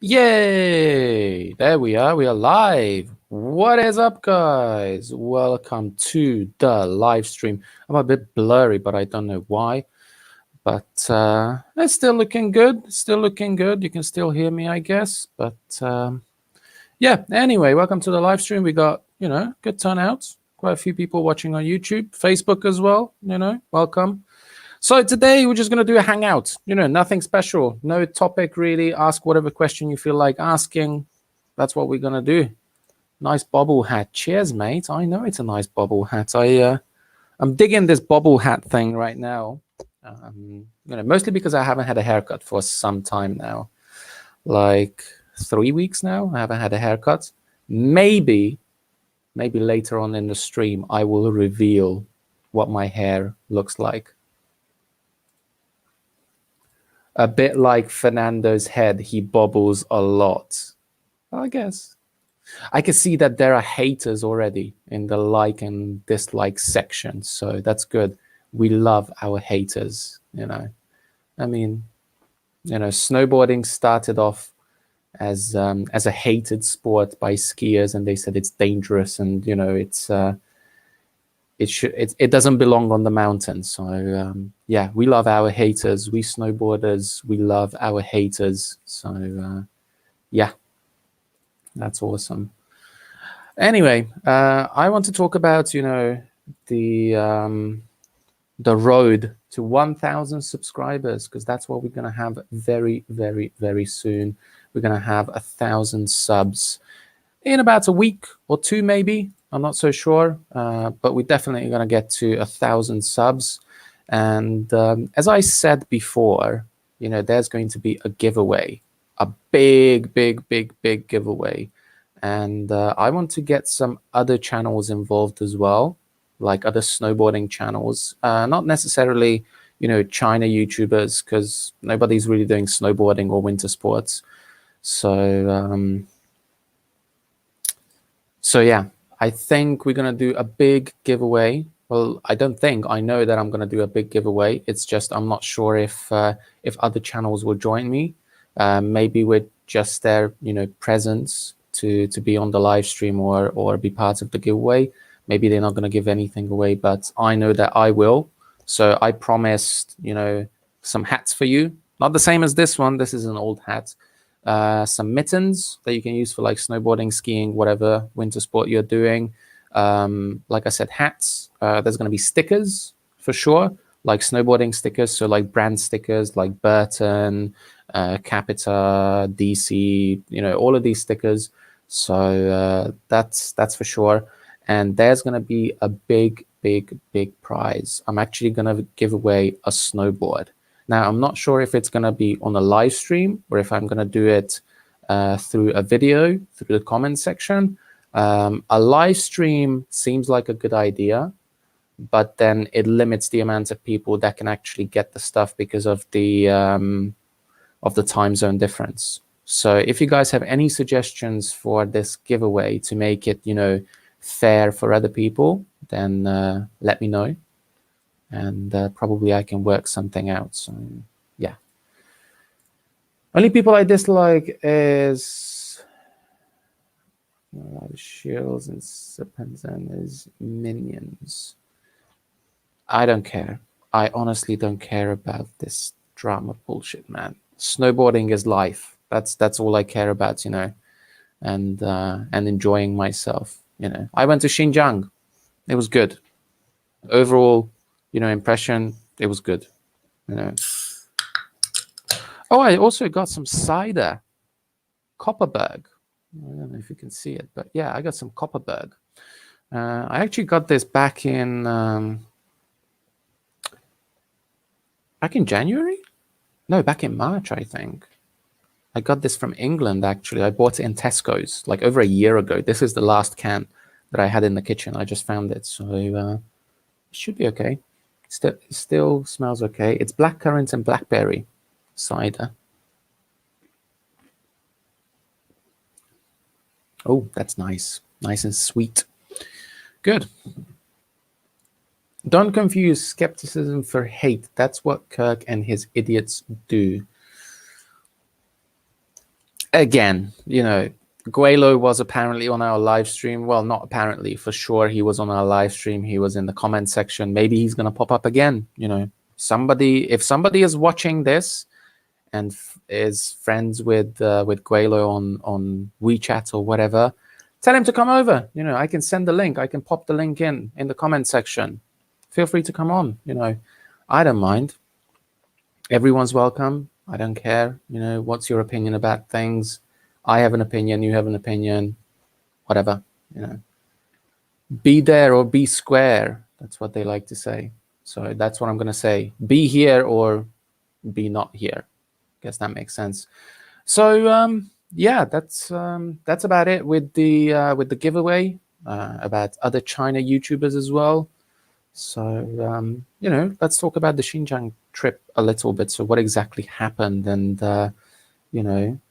Yay! There we are live. What is up, guys? Welcome to the live stream. I'm a bit blurry, but I don't know why. But it's still looking good. You can still hear me, I guess. But yeah, anyway, welcome to the live stream. We got, good turnouts. Quite a few people watching on YouTube, Facebook as well, welcome. So today we're just going to do a hangout, nothing special, no topic really. Ask whatever question you feel like asking. That's what we're going to do. Nice bobble hat. Cheers, mate. I know it's a nice bobble hat. I'm digging this bobble hat thing right now. Mostly because I haven't had a haircut for some time now. Like 3 weeks now, I haven't had a haircut. Maybe later on in the stream, I will reveal what my hair looks like. A bit like Fernando's head, he bobbles a lot. I guess. I can see that there are haters already in the like and dislike section, so that's good. We love our haters, I mean, snowboarding started off as a hated sport by skiers, and they said it's dangerous and it doesn't belong on the mountain. So yeah, we love our haters. We snowboarders, we love our haters. So yeah, that's awesome. Anyway, I want to talk about the road to 1,000 subscribers, because that's what we're going to have very, very, very soon. We're going to have 1,000 subs in about a week or two, maybe. I'm not so sure, but we're definitely going to get to 1,000 subs. And as I said before, there's going to be a giveaway, a big, big, big, big giveaway. And I want to get some other channels involved as well, like other snowboarding channels, not necessarily, China YouTubers, because nobody's really doing snowboarding or winter sports. So yeah. I think we're going to do a big giveaway. Well, I don't think, I know that I'm going to do a big giveaway. It's just I'm not sure if other channels will join me. Maybe with just their presence to be on the live stream or be part of the giveaway. Maybe they're not going to give anything away, but I know that I will. So I promised some hats for you. Not the same as this one. This is an old hat. Some mittens that you can use for like snowboarding, skiing, whatever winter sport you're doing. Like I said, hats. There's going to be stickers for sure, like snowboarding stickers. So like brand stickers like Burton, Capita, DC, all of these stickers. So that's for sure. And there's going to be a big prize. I'm actually going to give away a snowboard. Now, I'm not sure if it's going to be on a live stream or if I'm going to do it through a video, through the comment section. A live stream seems like a good idea, but then it limits the amount of people that can actually get the stuff because of the time zone difference. So if you guys have any suggestions for this giveaway to make it, fair for other people, then let me know. And probably I can work something out. So yeah. Only people I dislike is Shields and Serpents and his minions. I don't care. I honestly don't care about this drama bullshit, man. Snowboarding is life. That's all I care about, and enjoying myself. I went to Xinjiang. It was good. Overall, impression, it was good. Oh, I also got some cider. Kopparberg. I don't know if you can see it, but yeah, I got some Kopparberg. I actually got this back in January? No, back in March, I think. I got this from England, actually. I bought it in Tesco's like over a year ago. This is the last can that I had in the kitchen. I just found it, so it should be okay. Still smells okay. It's blackcurrant and blackberry cider. Oh, that's nice. Nice and sweet. Good. Don't confuse skepticism for hate. That's what Kirk and his idiots do. Again, Guelo was apparently on our live stream. Well, not apparently, for sure he was on our live stream. He was in the comment section. Maybe he's going to pop up again. If somebody is watching this and is friends with Guelo on WeChat or whatever, tell him to come over. I can send the link. I can pop the link in the comment section. Feel free to come on. I don't mind. Everyone's welcome. I don't care. What's your opinion about things? I have an opinion. You have an opinion. Whatever. Be there or be square. That's what they like to say. So that's what I'm going to say. Be here or be not here. Guess that makes sense. So yeah, that's about it with the giveaway. About other China YouTubers as well. So let's talk about the Xinjiang trip a little bit. So what exactly happened, and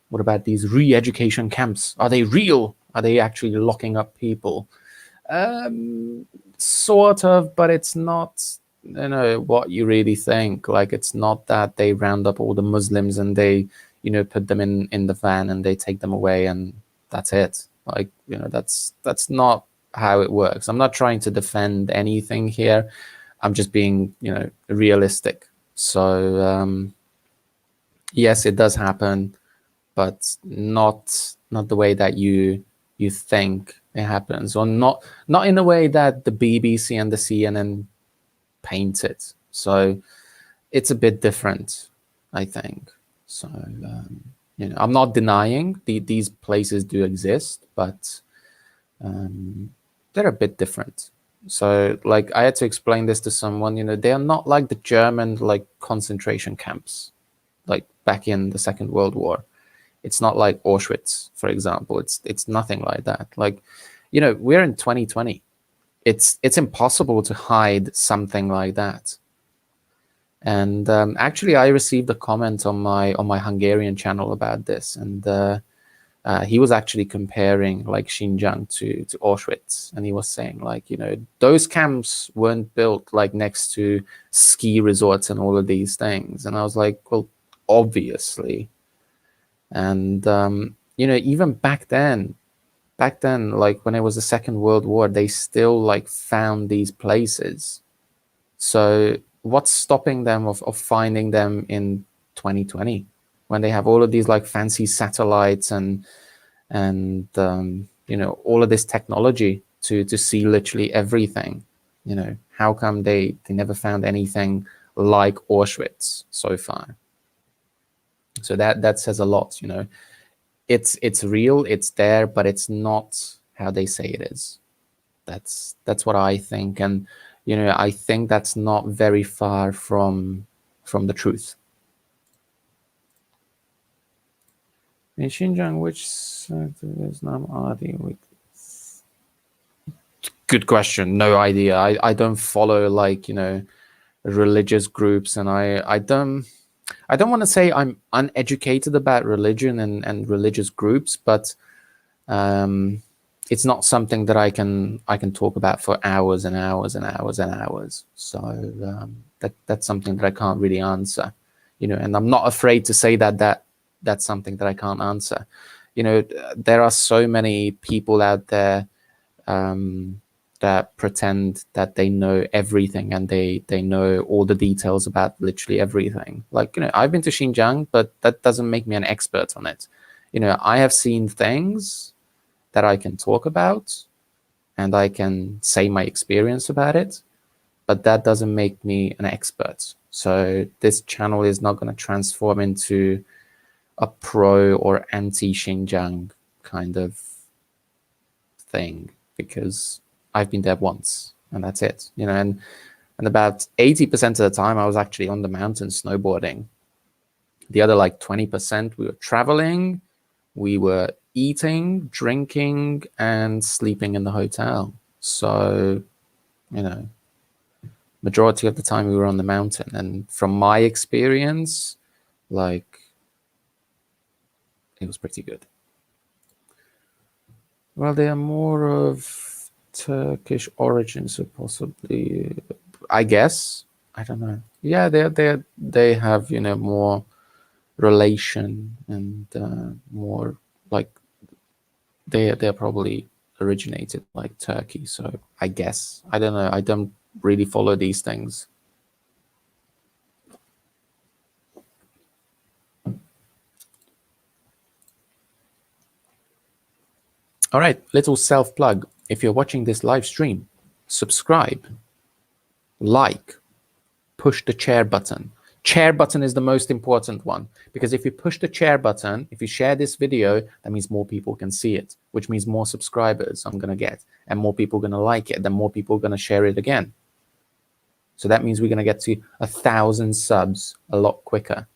what about these re-education camps? Are they real? Are they actually locking up people? Sort of, but it's not what you really think. Like, it's not that they round up all the Muslims and they put them in the van and they take them away and that's it. Like, that's not how it works. I'm not trying to defend anything here. I'm just being realistic. So yes, it does happen, but not the way that you think it happens, or not in a way that the BBC and the CNN paint it. So it's a bit different, I think. So I'm not denying these places do exist, but they're a bit different. So like, I had to explain this to someone. They are not like the German concentration camps like back in the Second World War. It's not like Auschwitz, for example. It's nothing like that. Like, we're in 2020. It's impossible to hide something like that. And actually, I received a comment on my Hungarian channel about this, and he was actually comparing like Xinjiang to Auschwitz, and he was saying like, you know, those camps weren't built like next to ski resorts and all of these things. And I was like, well, obviously. And you know, even back then, like when it was the Second World War, they still like found these places. So what's stopping them of finding them in 2020 when they have all of these like fancy satellites and you know, all of this technology to see literally everything? You know, how come they never found anything like Auschwitz so far? So that says a lot. You know, it's real, it's there, but it's not how they say it is. That's what I think. And you know, I think that's not very far from the truth. In Xinjiang, which Islam are the good question. No idea. I don't follow like, you know, religious groups, and I don't want to say I'm uneducated about religion and religious groups, but it's not something that I can talk about for hours and hours and hours and hours. So that's something that I can't really answer, you know, and I'm not afraid to say that's something that I can't answer. You know, there are so many people out there that pretend that they know everything and they know all the details about literally everything. Like, you know, I've been to Xinjiang, but that doesn't make me an expert on it. You know, I have seen things that I can talk about and I can say my experience about it, but that doesn't make me an expert. So this channel is not going to transform into a pro or anti Xinjiang kind of thing, because I've been there once and that's it, you know. And about 80% of the time I was actually on the mountain snowboarding. The other like 20% we were traveling, we were eating, drinking, and sleeping in the hotel. So, you know, majority of the time we were on the mountain. And from my experience, like, it was pretty good. Well, they are more of Turkish origin, so possibly, I guess. I don't know. Yeah, they have, you know, more relation and more like they're probably originated like Turkey. So I guess, I don't know. I don't really follow these things. All right, little self plug. If you're watching this live stream, subscribe, like, push the share button. Share button is the most important one, because if you push the share button, if you share this video, that means more people can see it, which means more subscribers I'm going to get, and more people are going to like it, then more people are going to share it again. So that means we're going to get to 1,000 subs a lot quicker,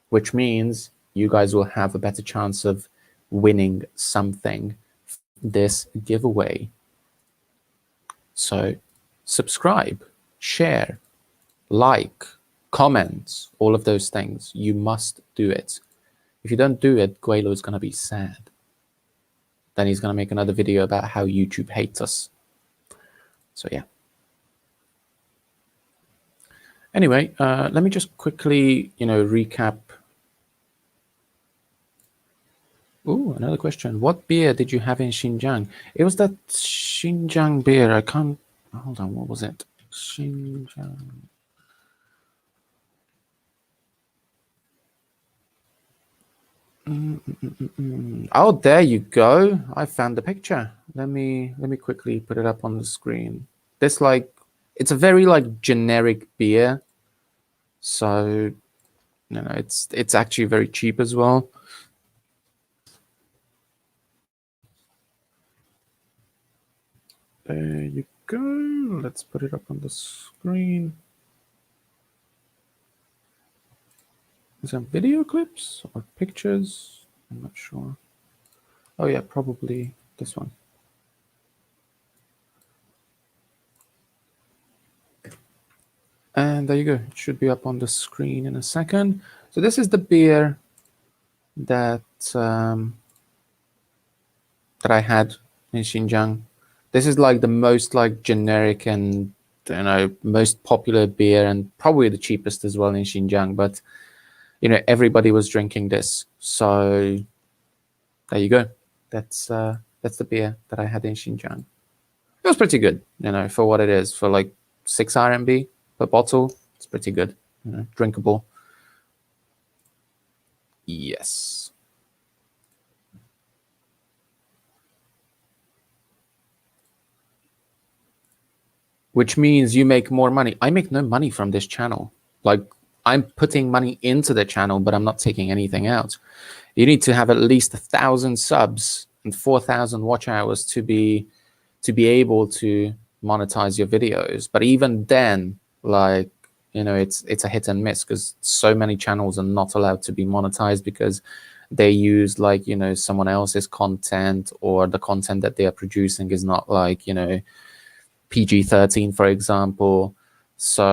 which means you guys will have a better chance of winning something this giveaway. So subscribe, share, like, comment, all of those things. You must do it. If you don't do it, Guelo is going to be sad. Then he's going to make another video about how YouTube hates us. So yeah. Anyway, let me just quickly, you know, recap. Ooh, another question. What beer did you have in Xinjiang? It was that Xinjiang beer. I can't. Hold on. What was it? Xinjiang. Oh, there you go. I found the picture. Let me quickly put it up on the screen. This, like, it's a very like generic beer. So, you know, it's actually very cheap as well. There you go. Let's put it up on the screen. Some video clips or pictures? I'm not sure. Oh yeah, probably this one. And there you go. It should be up on the screen in a second. So this is the beer that that I had in Xinjiang. This is like the most like generic and most popular beer, and probably the cheapest as well in Xinjiang. But everybody was drinking this, so there you go. That's the beer that I had in Xinjiang. It was pretty good, for what it is. For like 6 RMB per bottle, it's pretty good, drinkable. Yes. Which means you make more money. I make no money from this channel. Like, I'm putting money into the channel, but I'm not taking anything out. You need to have at least 1,000 subs and 4,000 watch hours to be able to monetize your videos. But even then, like, it's a hit and miss, because so many channels are not allowed to be monetized because they use like someone else's content, or the content that they are producing is not like PG-13, for example. So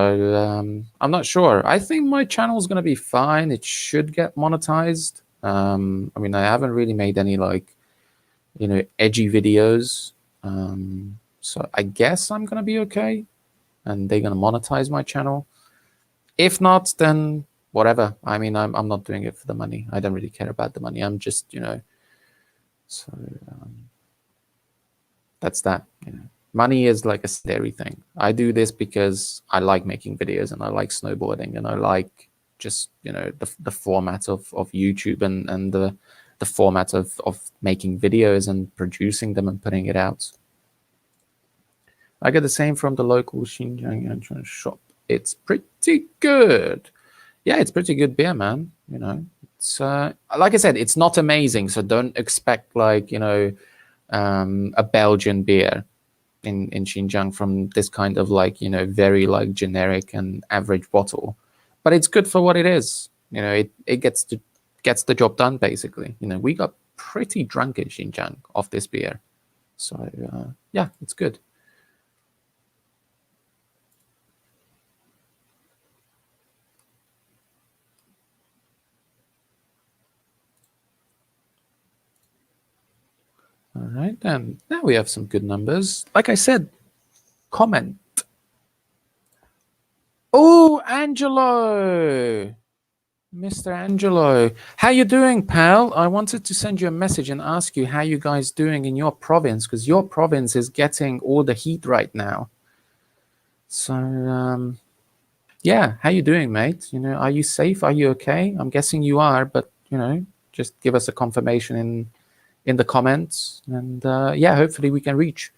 I'm not sure. I think my channel is going to be fine. It should get monetized. I mean, I haven't really made any like edgy videos, so I guess I'm going to be okay, and they're going to monetize my channel. If not, then whatever. I mean, I'm not doing it for the money. I don't really care about the money. I'm just so that's that. Money is like a scary thing. I do this because I like making videos, and I like snowboarding, and I like just the format of YouTube, and the format of making videos and producing them and putting it out. I get the same from the local Xinjiang shop. It's pretty good. Yeah, it's pretty good beer, man. It's like I said, it's not amazing, so don't expect like a Belgian beer in Xinjiang from this kind of like very like generic and average bottle, but it's good for what it is. It gets the job done, basically. We got pretty drunk in Xinjiang off this beer, so yeah, it's good. All right, then now we have some good numbers. Like I said, comment. Oh, Angelo, Mr. Angelo, how you doing, pal? I wanted to send you a message and ask you how you guys doing in your province, because your province is getting all the heat right now. So yeah, how you doing, mate? Are you safe? Are you okay? I'm guessing you are, but just give us a confirmation in the comments, and yeah, hopefully we can reach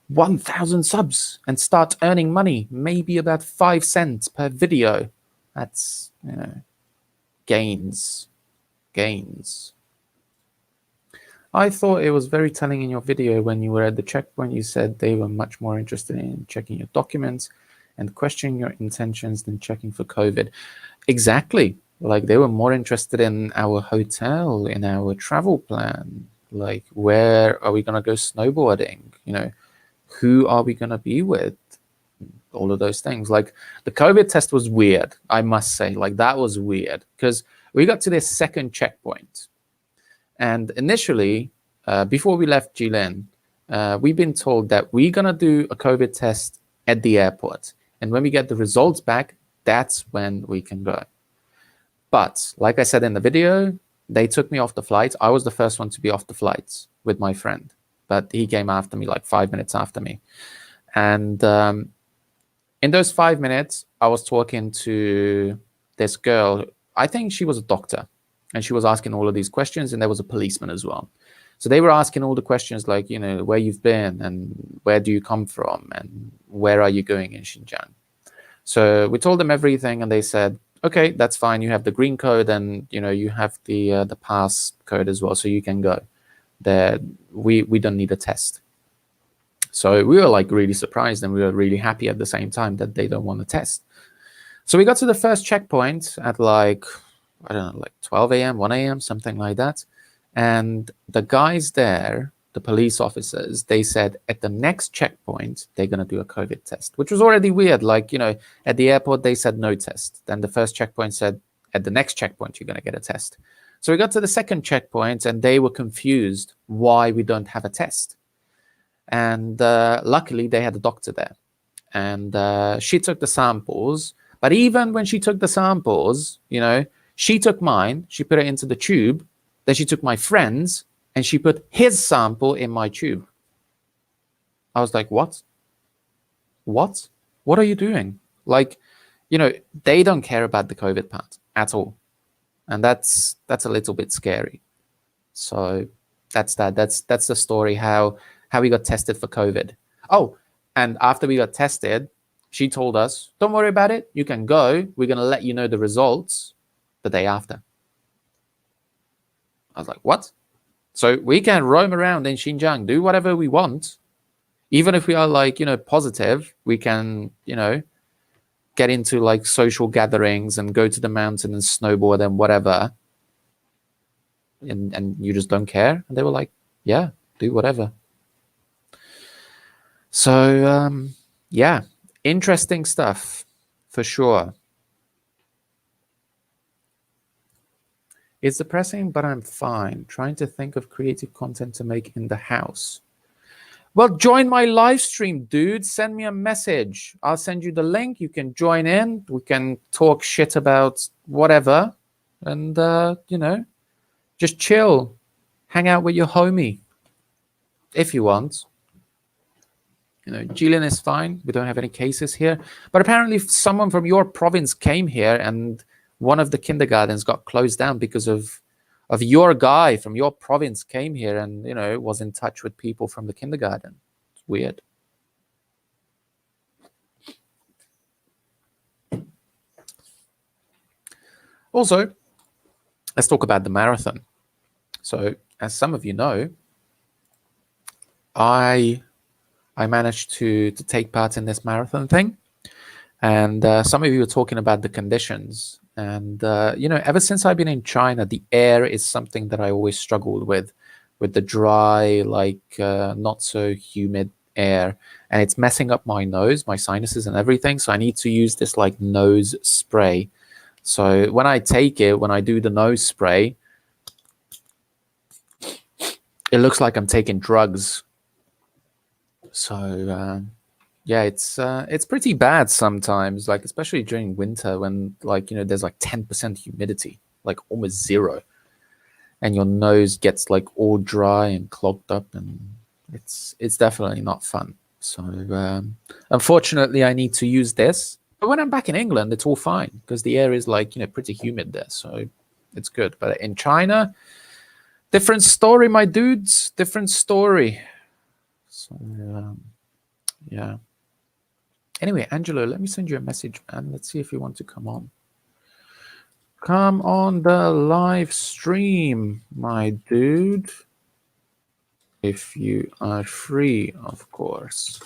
1,000 subs and start earning money, maybe about 5 cents per video. That's gains. I thought it was very telling in your video when you were at the checkpoint. You said they were much more interested in checking your documents and questioning your intentions than checking for COVID. Exactly. Like, they were more interested in our hotel, in our travel plan, like where are we going to go snowboarding, who are we going to be with, all of those things. Like, the COVID test was weird, I must say. Like, that was weird, because we got to this second checkpoint, and initially before we left Jilin, we've been told that we're going to do a COVID test at the airport, and when we get the results back, that's when we can go. But like I said in the video, they took me off the flight. I was the first one to be off the flight with my friend, but he came after me, like 5 minutes after me. And in those 5 minutes, I was talking to this girl. I think she was a doctor, and she was asking all of these questions, and there was a policeman as well. So they were asking all the questions like, where you've been, and where do you come from, and where are you going in Xinjiang? So we told them everything, and they said, okay, that's fine. You have the green code, and you have the pass code as well, so you can go. There, we don't need a test. So we were like really surprised, and we were really happy at the same time that they don't want a test. So we got to the first checkpoint at like, I don't know, like 12 a.m., 1 a.m., something like that. And the guys there, the police officers, they said at the next checkpoint, they're going to do a COVID test, which was already weird. Like, at the airport, they said no test. Then the first checkpoint said, at the next checkpoint, you're going to get a test. So we got to the second checkpoint, and they were confused why we don't have a test. And luckily, they had a doctor there. And she took the samples. But even when she took the samples, she took mine, she put it into the tube, then she took my friend's, and she put his sample in my tube. I was like, what? What are you doing? Like, they don't care about the COVID part at all. And that's a little bit scary. So that's that. That's the story, how we got tested for COVID. Oh, and after we got tested, she told us, don't worry about it. You can go. We're going to let you know the results the day after. I was like, what? So we can roam around in Xinjiang, do whatever we want. Even if we are like, positive, we can, get into like social gatherings and go to the mountain and snowboard and whatever. And you just don't care. And they were like, yeah, do whatever. So, yeah, interesting stuff for sure. It's depressing, but I'm fine. Trying to think of creative content to make in the house. Well, join my live stream, dude. Send me a message. I'll send you the link. You can join in. We can talk shit about whatever. And, just chill. Hang out with your homie. If you want. Jillian is fine. We don't have any cases here. But apparently someone from your province came here and one of the kindergartens got closed down because of your guy from your province came here and, was in touch with people from the kindergarten. It's weird. Also, let's talk about the marathon. So, as some of you know, I managed to take part in this marathon thing. And some of you were talking about the conditions. And, ever since I've been in China, the air is something that I always struggled with the dry, not so humid air. And it's messing up my nose, my sinuses and everything. So I need to use this nose spray. So when I take it, when I do the nose spray, it looks like I'm taking drugs. So, yeah, it's pretty bad sometimes, especially during winter when there's 10% humidity, almost zero, and your nose gets all dry and clogged up, and it's definitely not fun. So unfortunately, I need to use this. But when I'm back in England, it's all fine because the air is pretty humid there, so it's good. But in China, different story, my dudes, different story. So yeah. Anyway, Angelo, let me send you a message, man. Let's see if you want to come on. Come on the live stream, my dude. If you are free, of course.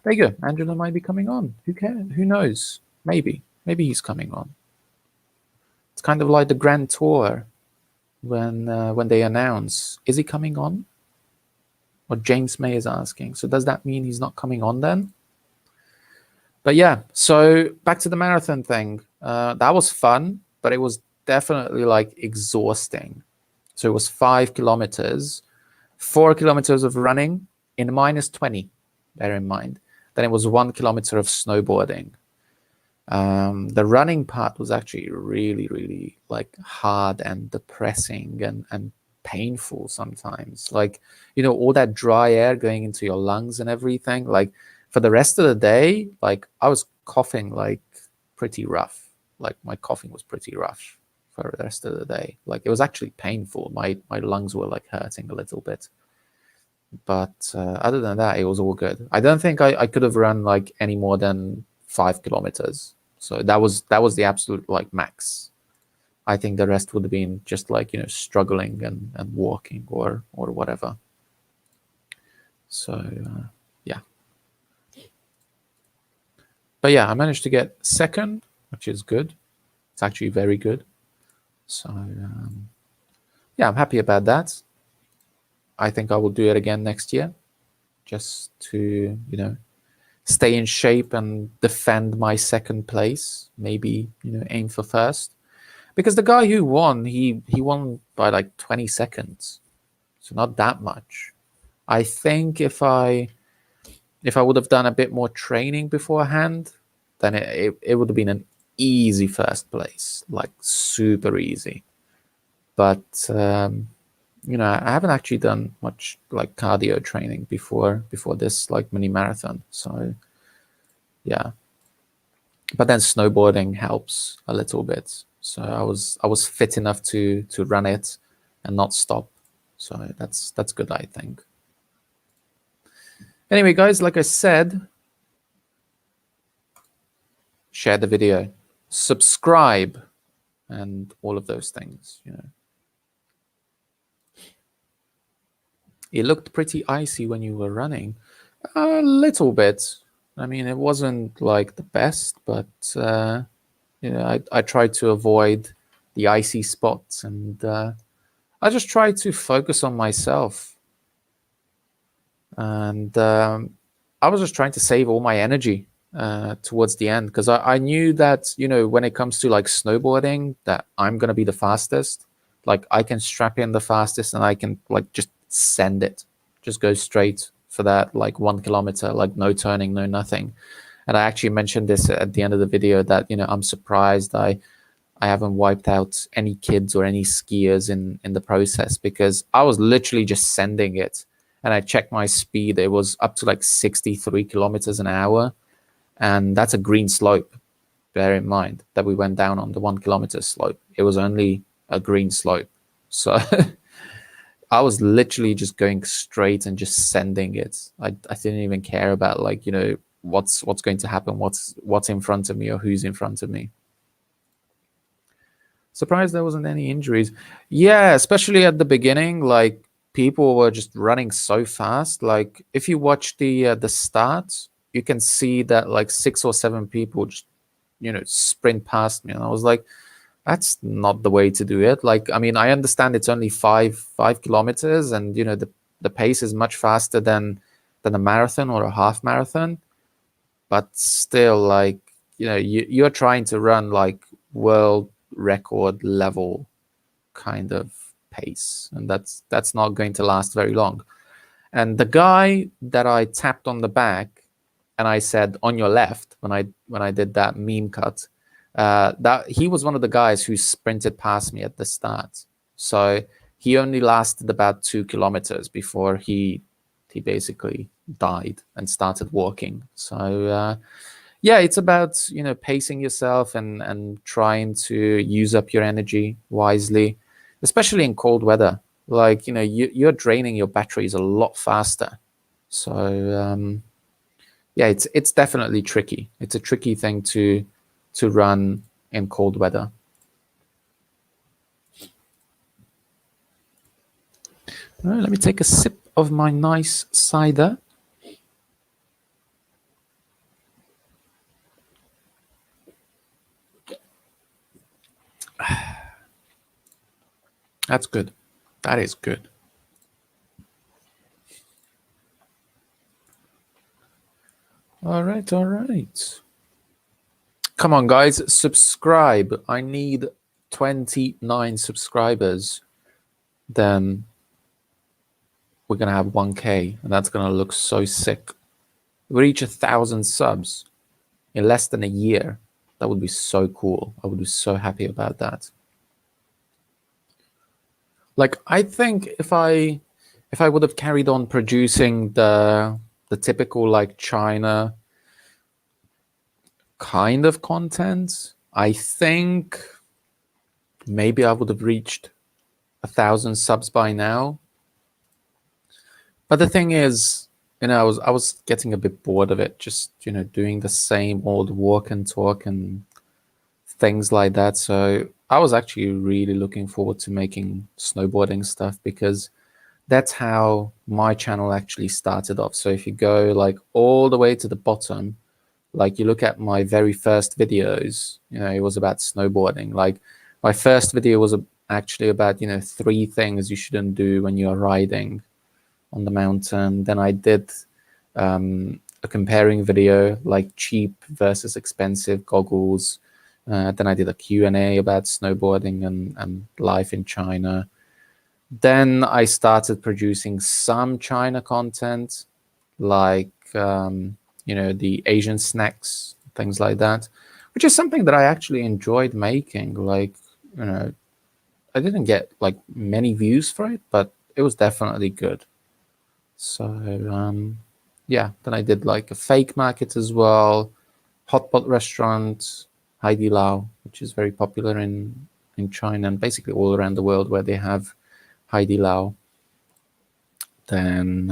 There you go. Angelo might be coming on. Who cares? Who knows? Maybe. Maybe he's coming on. It's kind of like the Grand Tour when they announce, is he coming on? What James May is asking. So does that mean he's not coming on then? But yeah, so back to the marathon thing. That was fun, but it was definitely exhausting. So it was 5 kilometers, 4 kilometers of running in -20, bear in mind. Then it was 1 kilometer of snowboarding. The running part was actually really, really hard and depressing and painful sometimes. All that dry air going into your lungs and everything. For the rest of the day, I was coughing pretty rough. My coughing was pretty rough for the rest of the day. It was actually painful. My lungs were hurting a little bit. But other than that, it was all good. I don't think I could have run any more than 5 kilometers. So that was the absolute max. I think the rest would have been just struggling and walking or whatever. So yeah. But yeah, I managed to get second, which is good. It's actually very good. So yeah, I'm happy about that. I think I will do it again next year, just to stay in shape and defend my second place. Maybe aim for first. because the guy who won, he won by like 20 seconds, so not that much. I think if I would have done a bit more training beforehand, then it would have been an easy first place, like super easy. But you know, I haven't actually done much like cardio training before this like mini marathon, so yeah. But then snowboarding helps a little bit, so I was fit enough to run it and not stop, so that's good, I think. Anyway, guys, like I said, share the video, subscribe, and all of those things, you know. It looked pretty icy when you were running. A little bit. I mean, it wasn't like the best, but you know, I tried to avoid the icy spots, and I just tried to focus on myself. And I was just trying to save all my energy towards the end, because I knew that, you know, when it comes to like snowboarding, that I'm gonna be the fastest. Like I can strap in the fastest, and I can like just send it, just go straight for that like 1 kilometer, like no turning, no nothing. And I actually mentioned this at the end of the video that, you know, I'm surprised I haven't wiped out any kids or any skiers in the process, because I was literally just sending it. And I checked my speed, it was up to like 63 kilometers an hour, and that's a green slope. Bear in mind that we went down on the 1 kilometer slope. It was only a green slope, so I was literally just going straight and just sending it. I didn't even care about like, you know, what's going to happen, what's in front of me or who's in front of me. Surprised there wasn't any injuries. Yeah, especially at the beginning, like people were just running so fast. Like if you watch the start, you can see that like 6 or 7 people just, you know, sprint past me, and I was like, that's not the way to do it. Like, I mean, I understand it's only 5 kilometers, and you know, the pace is much faster than a marathon or a half marathon, but still, like, you know, you're trying to run like world record level kind of pace, and that's not going to last very long. And the guy that I tapped on the back and I said on your left when I did that meme cut, that he was one of the guys who sprinted past me at the start. So he only lasted about 2 kilometers before he basically died and started walking. So yeah, it's about, you know, pacing yourself and trying to use up your energy wisely, especially in cold weather. Like, you know, you're draining your batteries a lot faster. So yeah, it's definitely tricky. It's a tricky thing to run in cold weather. All right, let me take a sip of my nice cider. That's good. That is good. All right, all right. Come on, guys, subscribe. I need 29 subscribers. Then we're going to have 1K, and that's going to look so sick. We reach 1,000 subs in less than a year. That would be so cool. I would be so happy about that. Like, I think if I would have carried on producing the typical like China kind of content, I think maybe I would have reached 1,000 subs by now. But the thing is, you know, I was getting a bit bored of it, just, you know, doing the same old walk and talk and things like that. So I was actually really looking forward to making snowboarding stuff, because that's how my channel actually started off. So if you go like all the way to the bottom, like you look at my very first videos, you know, it was about snowboarding. Like my first video was actually about, you know, 3 things you shouldn't do when you're riding on the mountain. Then I did a comparing video, like cheap versus expensive goggles. Then I did a Q&A about snowboarding and life in China. Then I started producing some China content, like the Asian snacks, things like that, which is something that I actually enjoyed making. Like, I didn't get like many views for it, but it was definitely good. So yeah, then I did like a fake market as well, hot pot restaurant, Heidi Lao, which is very popular in China and basically all around the world where they have Heidi Lao. Then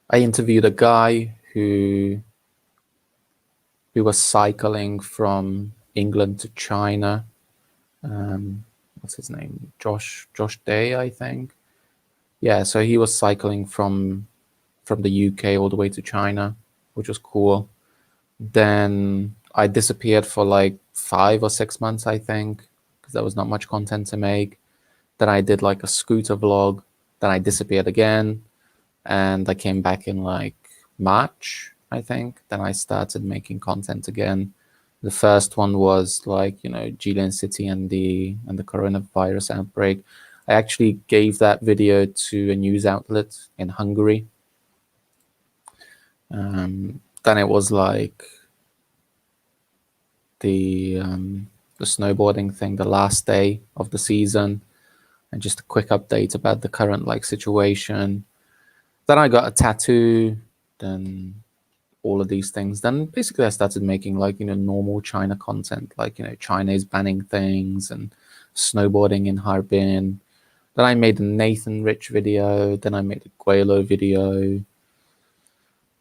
I interviewed a guy who was cycling from England to China. What's his name? Josh Day, I think. Yeah, so he was cycling from the UK all the way to China, which was cool. Then I disappeared for like 5 or 6 months, I think, because there was not much content to make. Then I did like a scooter vlog. Then I disappeared again, and I came back in like March, I think. Then I started making content again. The first one was like Jilin City and the coronavirus outbreak. I actually gave that video to a news outlet in Hungary. Then it was like the snowboarding thing, the last day of the season, and just a quick update about the current like situation. Then I got a tattoo. Then all of these things. Then basically I started making like normal China content, like China is banning things and snowboarding in Harbin. Then I made a Nathan Rich video. Then I made a Guelo video,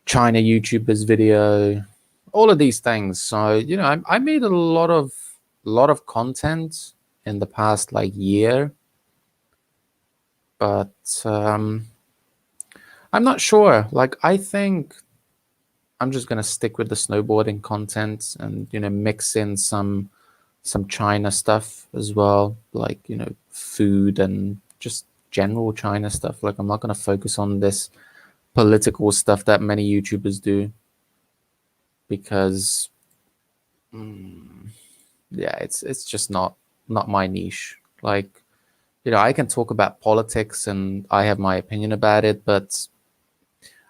China YouTubers video, all of these things. So I made a lot of content in the past like year, but I'm not sure. Like I think I'm just gonna stick with the snowboarding content and mix in some China stuff as well, like food and just general China stuff. Like I'm not gonna focus on this political stuff that many YouTubers do, because yeah, it's just not my niche. Like I can talk about politics and I have my opinion about it, but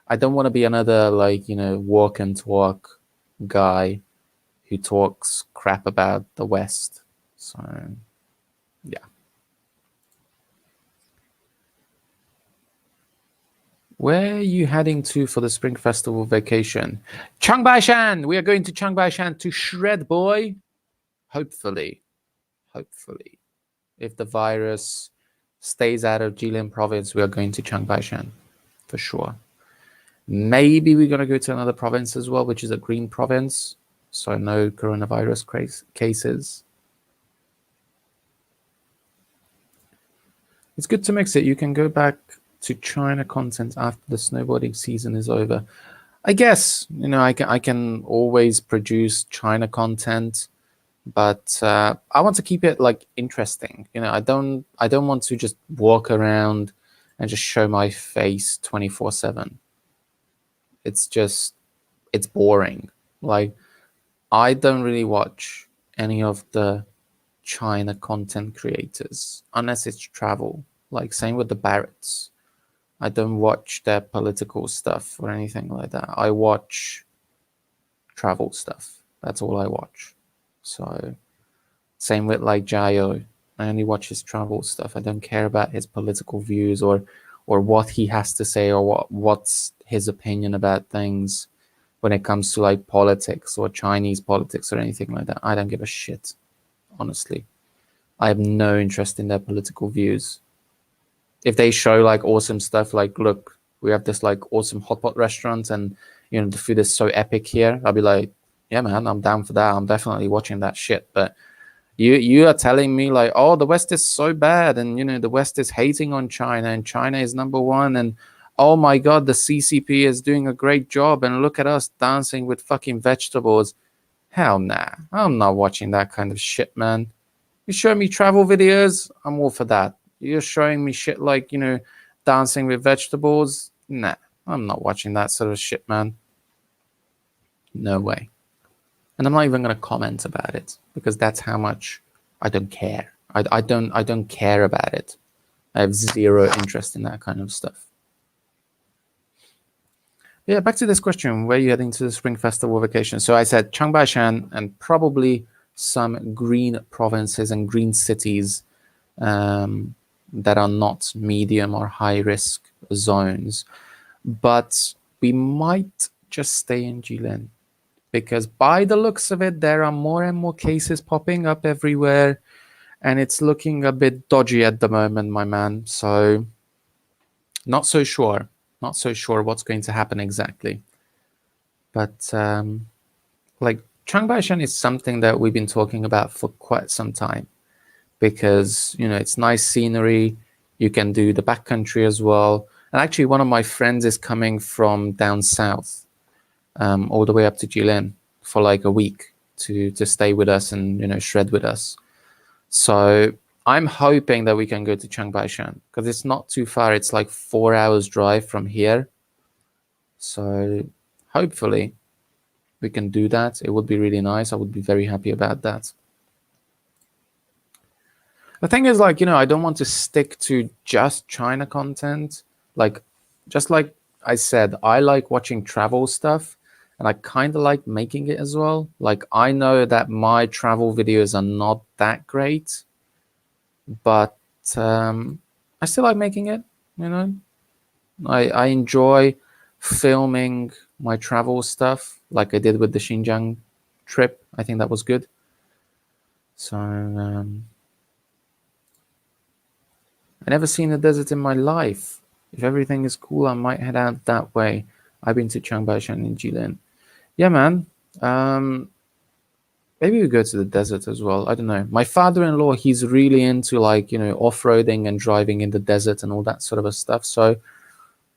I don't want to be another like walk and talk guy who talks crap about the West. So yeah. Where are you heading to for the Spring Festival vacation? Changbaishan! We are going to Changbaishan to shred, boy. Hopefully. If the virus stays out of Jilin province, we are going to Changbaishan for sure. Maybe we're going to go to another province as well, which is a green province. So no coronavirus cases. It's good to mix it. You can go back to China content after the snowboarding season is over. I guess I can always produce China content, but I want to keep it like interesting. I don't want to just walk around and just show my face 24/7. It's boring. Like I don't really watch any of the China content creators unless it's travel. Like same with the Barretts. I don't watch their political stuff or anything like that. I watch travel stuff. That's all I watch. So same with like Jayo. I only watch his travel stuff. I don't care about his political views or what he has to say or what's his opinion about things when it comes to like politics or Chinese politics or anything like that. I don't give a shit, honestly. I have no interest in their political views. If they show like awesome stuff, like look, we have this like awesome hot pot restaurant and the food is so epic here, I'll be like, yeah man, I'm down for that. I'm definitely watching that shit. But you are telling me like, oh, the West is so bad and the West is hating on China and China is number one and oh my god, the CCP is doing a great job and look at us dancing with fucking vegetables. Hell nah, I'm not watching that kind of shit, man. You show me travel videos, I'm all for that. You're showing me shit like, dancing with vegetables? Nah, I'm not watching that sort of shit, man. No way. And I'm not even going to comment about it because that's how much I don't care. I don't care about it. I have zero interest in that kind of stuff. Yeah, back to this question. Where are you heading to the Spring Festival vacation? So I said Changbaishan and probably some green provinces and green cities that are not medium or high risk zones. But we might just stay in Jilin because by the looks of it, there are more and more cases popping up everywhere. And it's looking a bit dodgy at the moment, my man. So not so sure. Not so sure what's going to happen exactly. But like Changbaishan is something that we've been talking about for quite some time because, you know, it's nice scenery. You can do the backcountry as well. And actually, one of my friends is coming from down south, all the way up to Jilin for like a week to stay with us and, you know, shred with us. So I'm hoping that we can go to Changbaishan because it's not too far. It's like 4 hours drive from here. So hopefully we can do that. It would be really nice. I would be very happy about that. The thing is, like, you know, I don't want to stick to just China content. Like, just like I said, I like watching travel stuff and I kind of like making it as well. Like, I know that my travel videos are not that great, but I still like making it, you know. I enjoy filming my travel stuff like I did with the Xinjiang trip. I think that was good. So I never seen a desert in my life. If everything is cool, I might head out that way. I've been to Changbaishan in Jilin. Yeah, man. Maybe we go to the desert as well. I don't know. My father-in-law, he's really into like, you know, off-roading and driving in the desert and all that sort of a stuff. So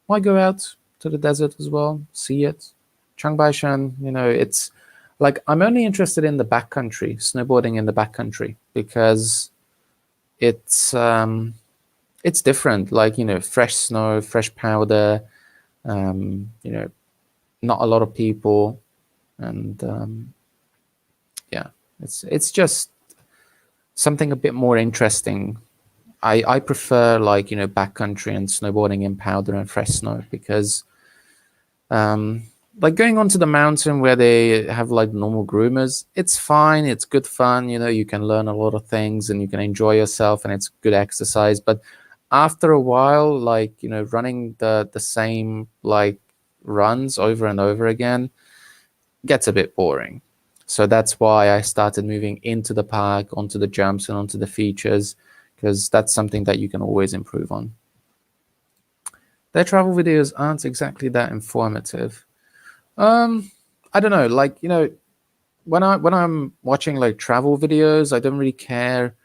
why go out to the desert as well, see it? Changbaishan, you know, it's like I'm only interested in the backcountry, snowboarding in the backcountry, because it's different. Like, you know, fresh snow, fresh powder, you know, not a lot of people, and yeah, it's just something a bit more interesting. I prefer like, you know, backcountry and snowboarding in powder and fresh snow because like going onto the mountain where they have like normal groomers, it's fine, it's good fun, you know, you can learn a lot of things and you can enjoy yourself and it's good exercise. But after a while, like, you know, running the same like runs over and over again gets a bit boring. So that's why I started moving into the park, onto the jumps and onto the features, because that's something that you can always improve on. Their travel videos aren't exactly that informative. I don't know, like, you know, when I'm watching like travel videos, I don't really care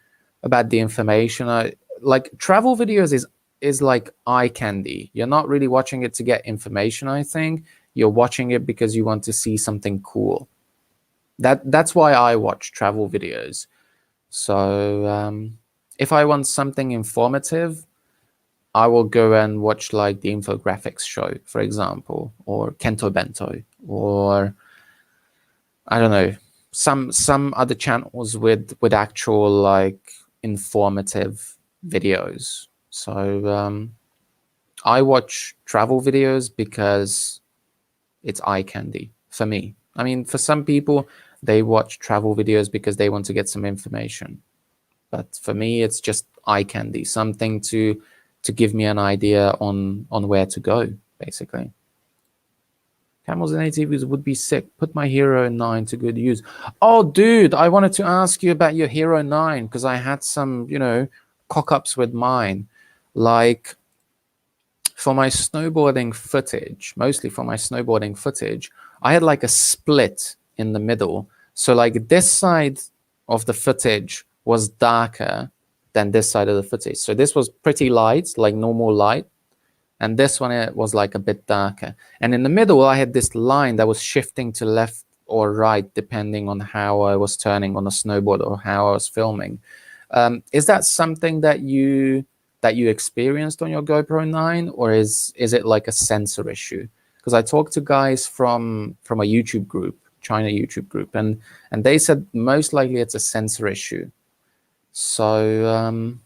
about the information. I like travel videos is like eye candy. You're not really watching it to get information, I think. You're watching it because you want to see something cool. That's why I watch travel videos. So if I want something informative, I will go and watch like the infographics show, for example, or Kento Bento, or I don't know, some other channels with actual like informative videos. So I watch travel videos because it's eye candy for me. I mean, for some people, they watch travel videos because they want to get some information. But for me, it's just eye candy, something to give me an idea on where to go, basically. Camels and ATVs would be sick. Put my Hero 9 to good use. Oh, dude, I wanted to ask you about your Hero 9 because I had some, you know, cock-ups with mine. Like, for my snowboarding footage, mostly for my snowboarding footage, I had like a split in the middle. So like this side of the footage was darker than this side of the footage. So this was pretty light, like normal light. And this one it was like a bit darker. And in the middle, I had this line that was shifting to left or right, depending on how I was turning on a snowboard or how I was filming. Is that something that you experienced on your GoPro 9, or is it like a sensor issue? Because I talked to guys from a YouTube group China YouTube group, and they said most likely it's a sensor issue. So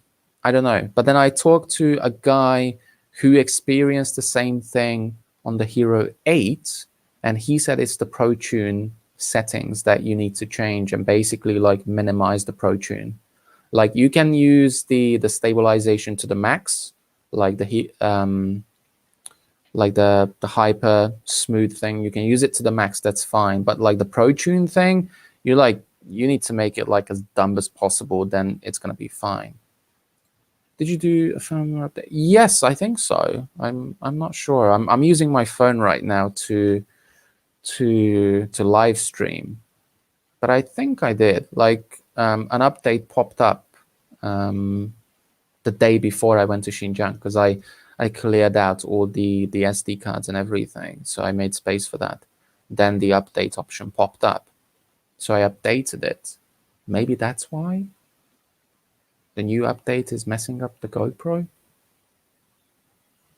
I don't know. But then I talked to a guy who experienced the same thing on the Hero 8, and he said it's the ProTune settings that you need to change and basically like minimize the ProTune. Like you can use the stabilization to the max, like the hyper smooth thing. You can use it to the max, that's fine. But like the ProTune thing, you need to make it like as dumb as possible, then it's gonna be fine. Did you do a firmware update? Yes, I think so. I'm not sure. I'm using my phone right now to live stream, but I think I did. Like an update popped up the day before I went to Xinjiang, because I cleared out all the SD cards and everything, so I made space for that. Then the update option popped up, so I updated it. Maybe that's why the new update is messing up the GoPro.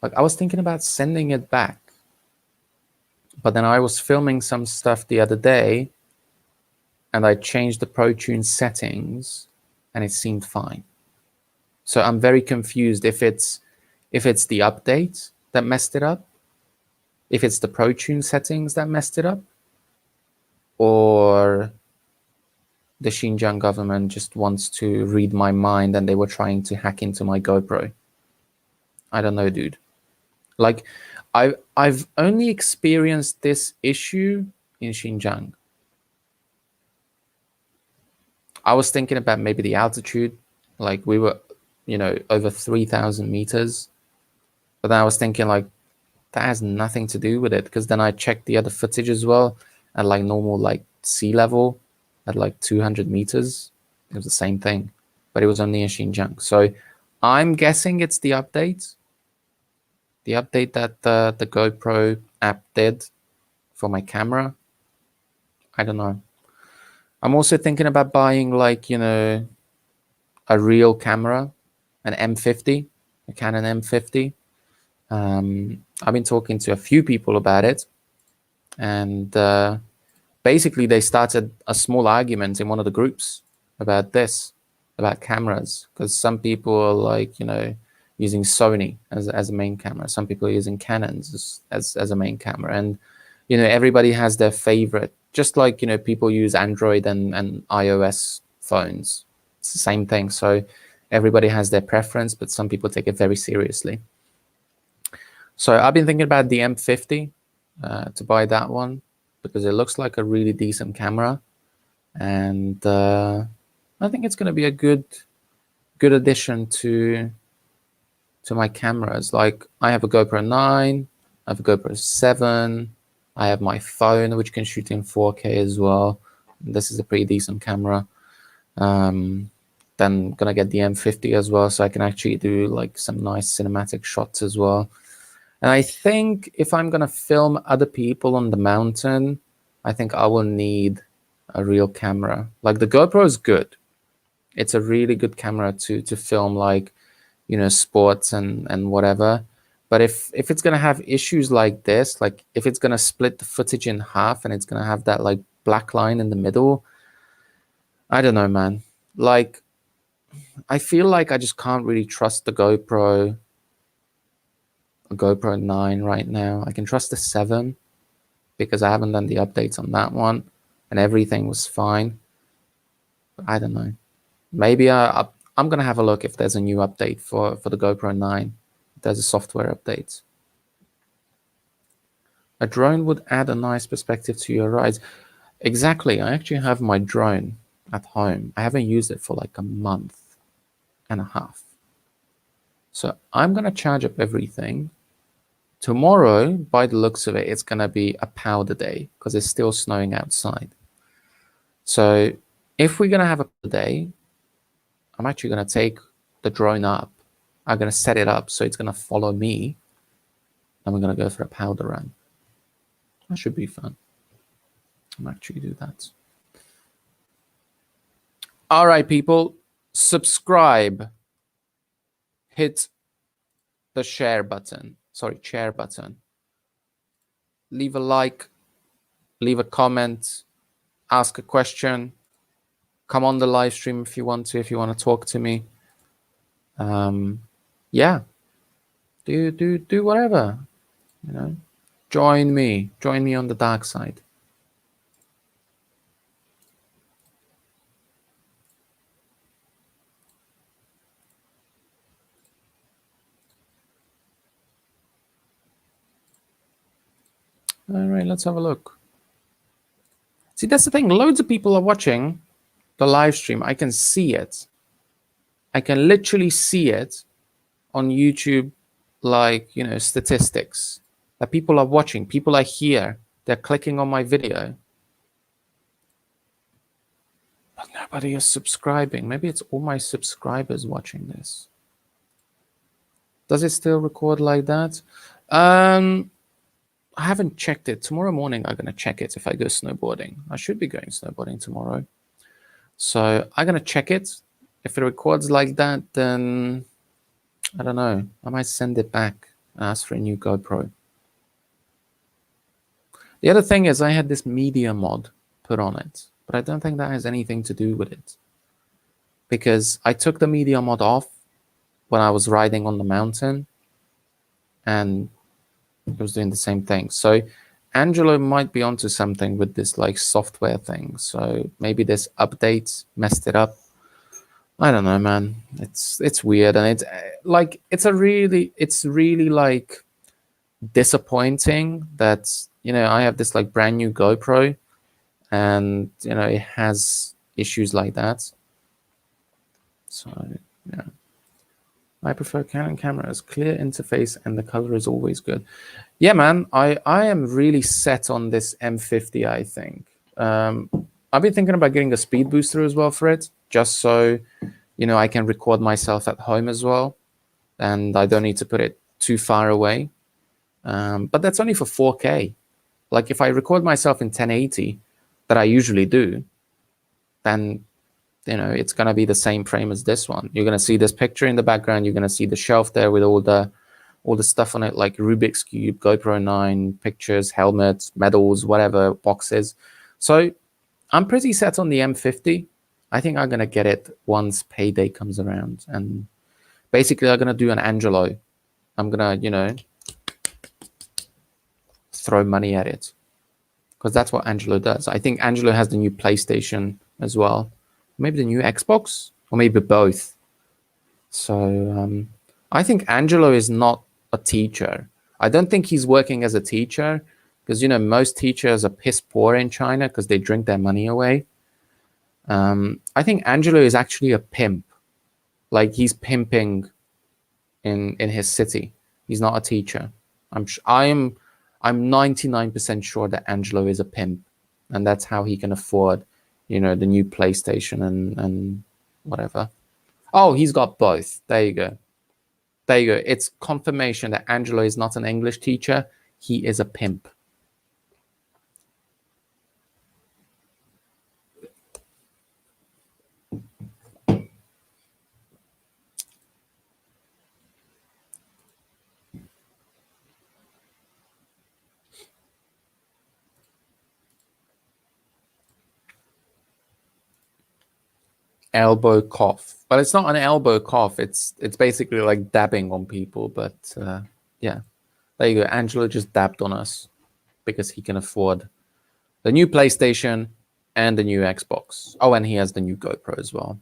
Like I was thinking about sending it back, but then I was filming some stuff the other day and I changed the ProTune settings and it seemed fine. So I'm very confused if it's the update that messed it up, if it's the ProTune settings that messed it up, or the Xinjiang government just wants to read my mind and they were trying to hack into my GoPro. I don't know, dude. Like, I've only experienced this issue in Xinjiang. I was thinking about maybe the altitude, like we were, over 3,000 meters. But then I was thinking like, that has nothing to do with it, because then I checked the other footage as well at like normal like sea level at like 200 meters. It was the same thing, but it was only in Xinjiang. So I'm guessing it's the update that the GoPro app did for my camera. I don't know. I'm also thinking about buying like, a real camera, an M50, a Canon M50. I've been talking to a few people about it, and basically they started a small argument in one of the groups about this, about cameras, because some people are like, using Sony as a main camera. Some people are using Canons as a main camera, and everybody has their favorite. Just like people use Android and iOS phones, it's the same thing. So everybody has their preference, but some people take it very seriously. So I've been thinking about the M50 to buy that one, because it looks like a really decent camera, and I think it's going to be a good addition to my cameras. Like I have a GoPro 9, I have a GoPro 7, I have my phone which can shoot in 4K as well. This is a pretty decent camera. Then gonna get the M50 as well, so I can actually do like some nice cinematic shots as well. And I think if I'm gonna film other people on the mountain, I think I will need a real camera. Like the GoPro is good. It's a really good camera to film like, sports and whatever. But if it's gonna have issues like this, like if it's gonna split the footage in half and it's gonna have that like black line in the middle, I don't know, man. Like I feel like I just can't really trust the GoPro 9 right now. I can trust the 7 because I haven't done the updates on that one and everything was fine. But I don't know. Maybe I'm gonna have a look if there's a new update for the GoPro 9. If there's a software update. A drone would add a nice perspective to your rides. Exactly. I actually have my drone at home. I haven't used it for like a month and a half. So I'm gonna charge up everything. Tomorrow, by the looks of it, it's gonna be a powder day because it's still snowing outside. So if we're gonna have a powder day, I'm actually gonna take the drone up. I'm gonna set it up so it's gonna follow me, and we're gonna go for a powder run. That should be fun. I'm actually do that. All right, people, subscribe. Hit the share button. Sorry, chair button. Leave a like. Leave a comment. ask a question, come on the live stream if you want to talk to me. Yeah, do whatever, you know. Join me on the dark side. All right, let's have a look. See, that's the thing. Loads of people are watching the live stream. I can see it. I can literally see it on YouTube, like, you know, statistics that people are watching. People are here. They're clicking on my video. But nobody is subscribing. Maybe it's all my subscribers watching this. Does it still record like that? I haven't checked it. Tomorrow morning, I'm going to check it if I go snowboarding. I should be going snowboarding tomorrow. So I'm going to check it. If it records like that, then I don't know. I might send it back and ask for a new GoPro. The other thing is I had this media mod put on it, but I don't think that has anything to do with it. Because I took the media mod off when I was riding on the mountain, and it was doing the same thing. So Angelo might be onto something with this like software thing. So maybe this update messed it up. I don't know, man. It's weird, and it's really like disappointing that, you know, I have this like brand new GoPro, and you know it has issues like that. So yeah, I prefer Canon cameras, clear interface, and the color is always good. Yeah, man, I am really set on this M50. I think I've been thinking about getting a speed booster as well for it, just so, you know, I can record myself at home as well, and I don't need to put it too far away. But that's only for 4K. Like if I record myself in 1080, that I usually do, then, you know, it's going to be the same frame as this one. You're going to see this picture in the background. You're going to see the shelf there with all the stuff on it, like Rubik's Cube, GoPro 9, pictures, helmets, medals, whatever, boxes. So I'm pretty set on the M50. I think I'm going to get it once payday comes around. And basically, I'm going to do an Angelo. I'm going to, you know, throw money at it, because that's what Angelo does. I think Angelo has the new PlayStation as well. Maybe the new Xbox, or maybe both. So I think Angelo is not a teacher. I don't think he's working as a teacher, because, you know, most teachers are piss poor in China because they drink their money away. I think Angelo is actually a pimp. Like, he's pimping in his city. He's not a teacher. I'm 99% sure that Angelo is a pimp, and that's how he can afford, you know, the new PlayStation and whatever. Oh, he's got both. There you go. There you go. It's confirmation that Angelo is not an English teacher. He is a pimp. Elbow cough, but it's not an elbow cough. It's basically like dabbing on people. But yeah, there you go. Angelo just dabbed on us because he can afford the new PlayStation and the new Xbox. Oh, and he has the new GoPro as well.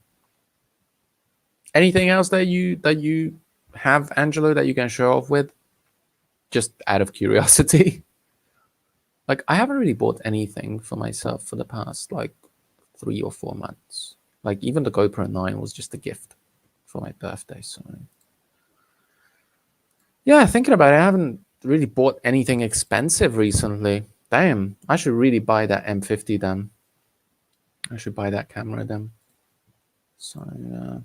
Anything else that you have, Angelo, that you can show off with? Just out of curiosity. Like, I haven't really bought anything for myself for the past like 3 or 4 months. Like, even the GoPro 9 was just a gift for my birthday. So yeah, thinking about it, I haven't really bought anything expensive recently. Damn, I should really buy that M50 then. I should buy that camera then. So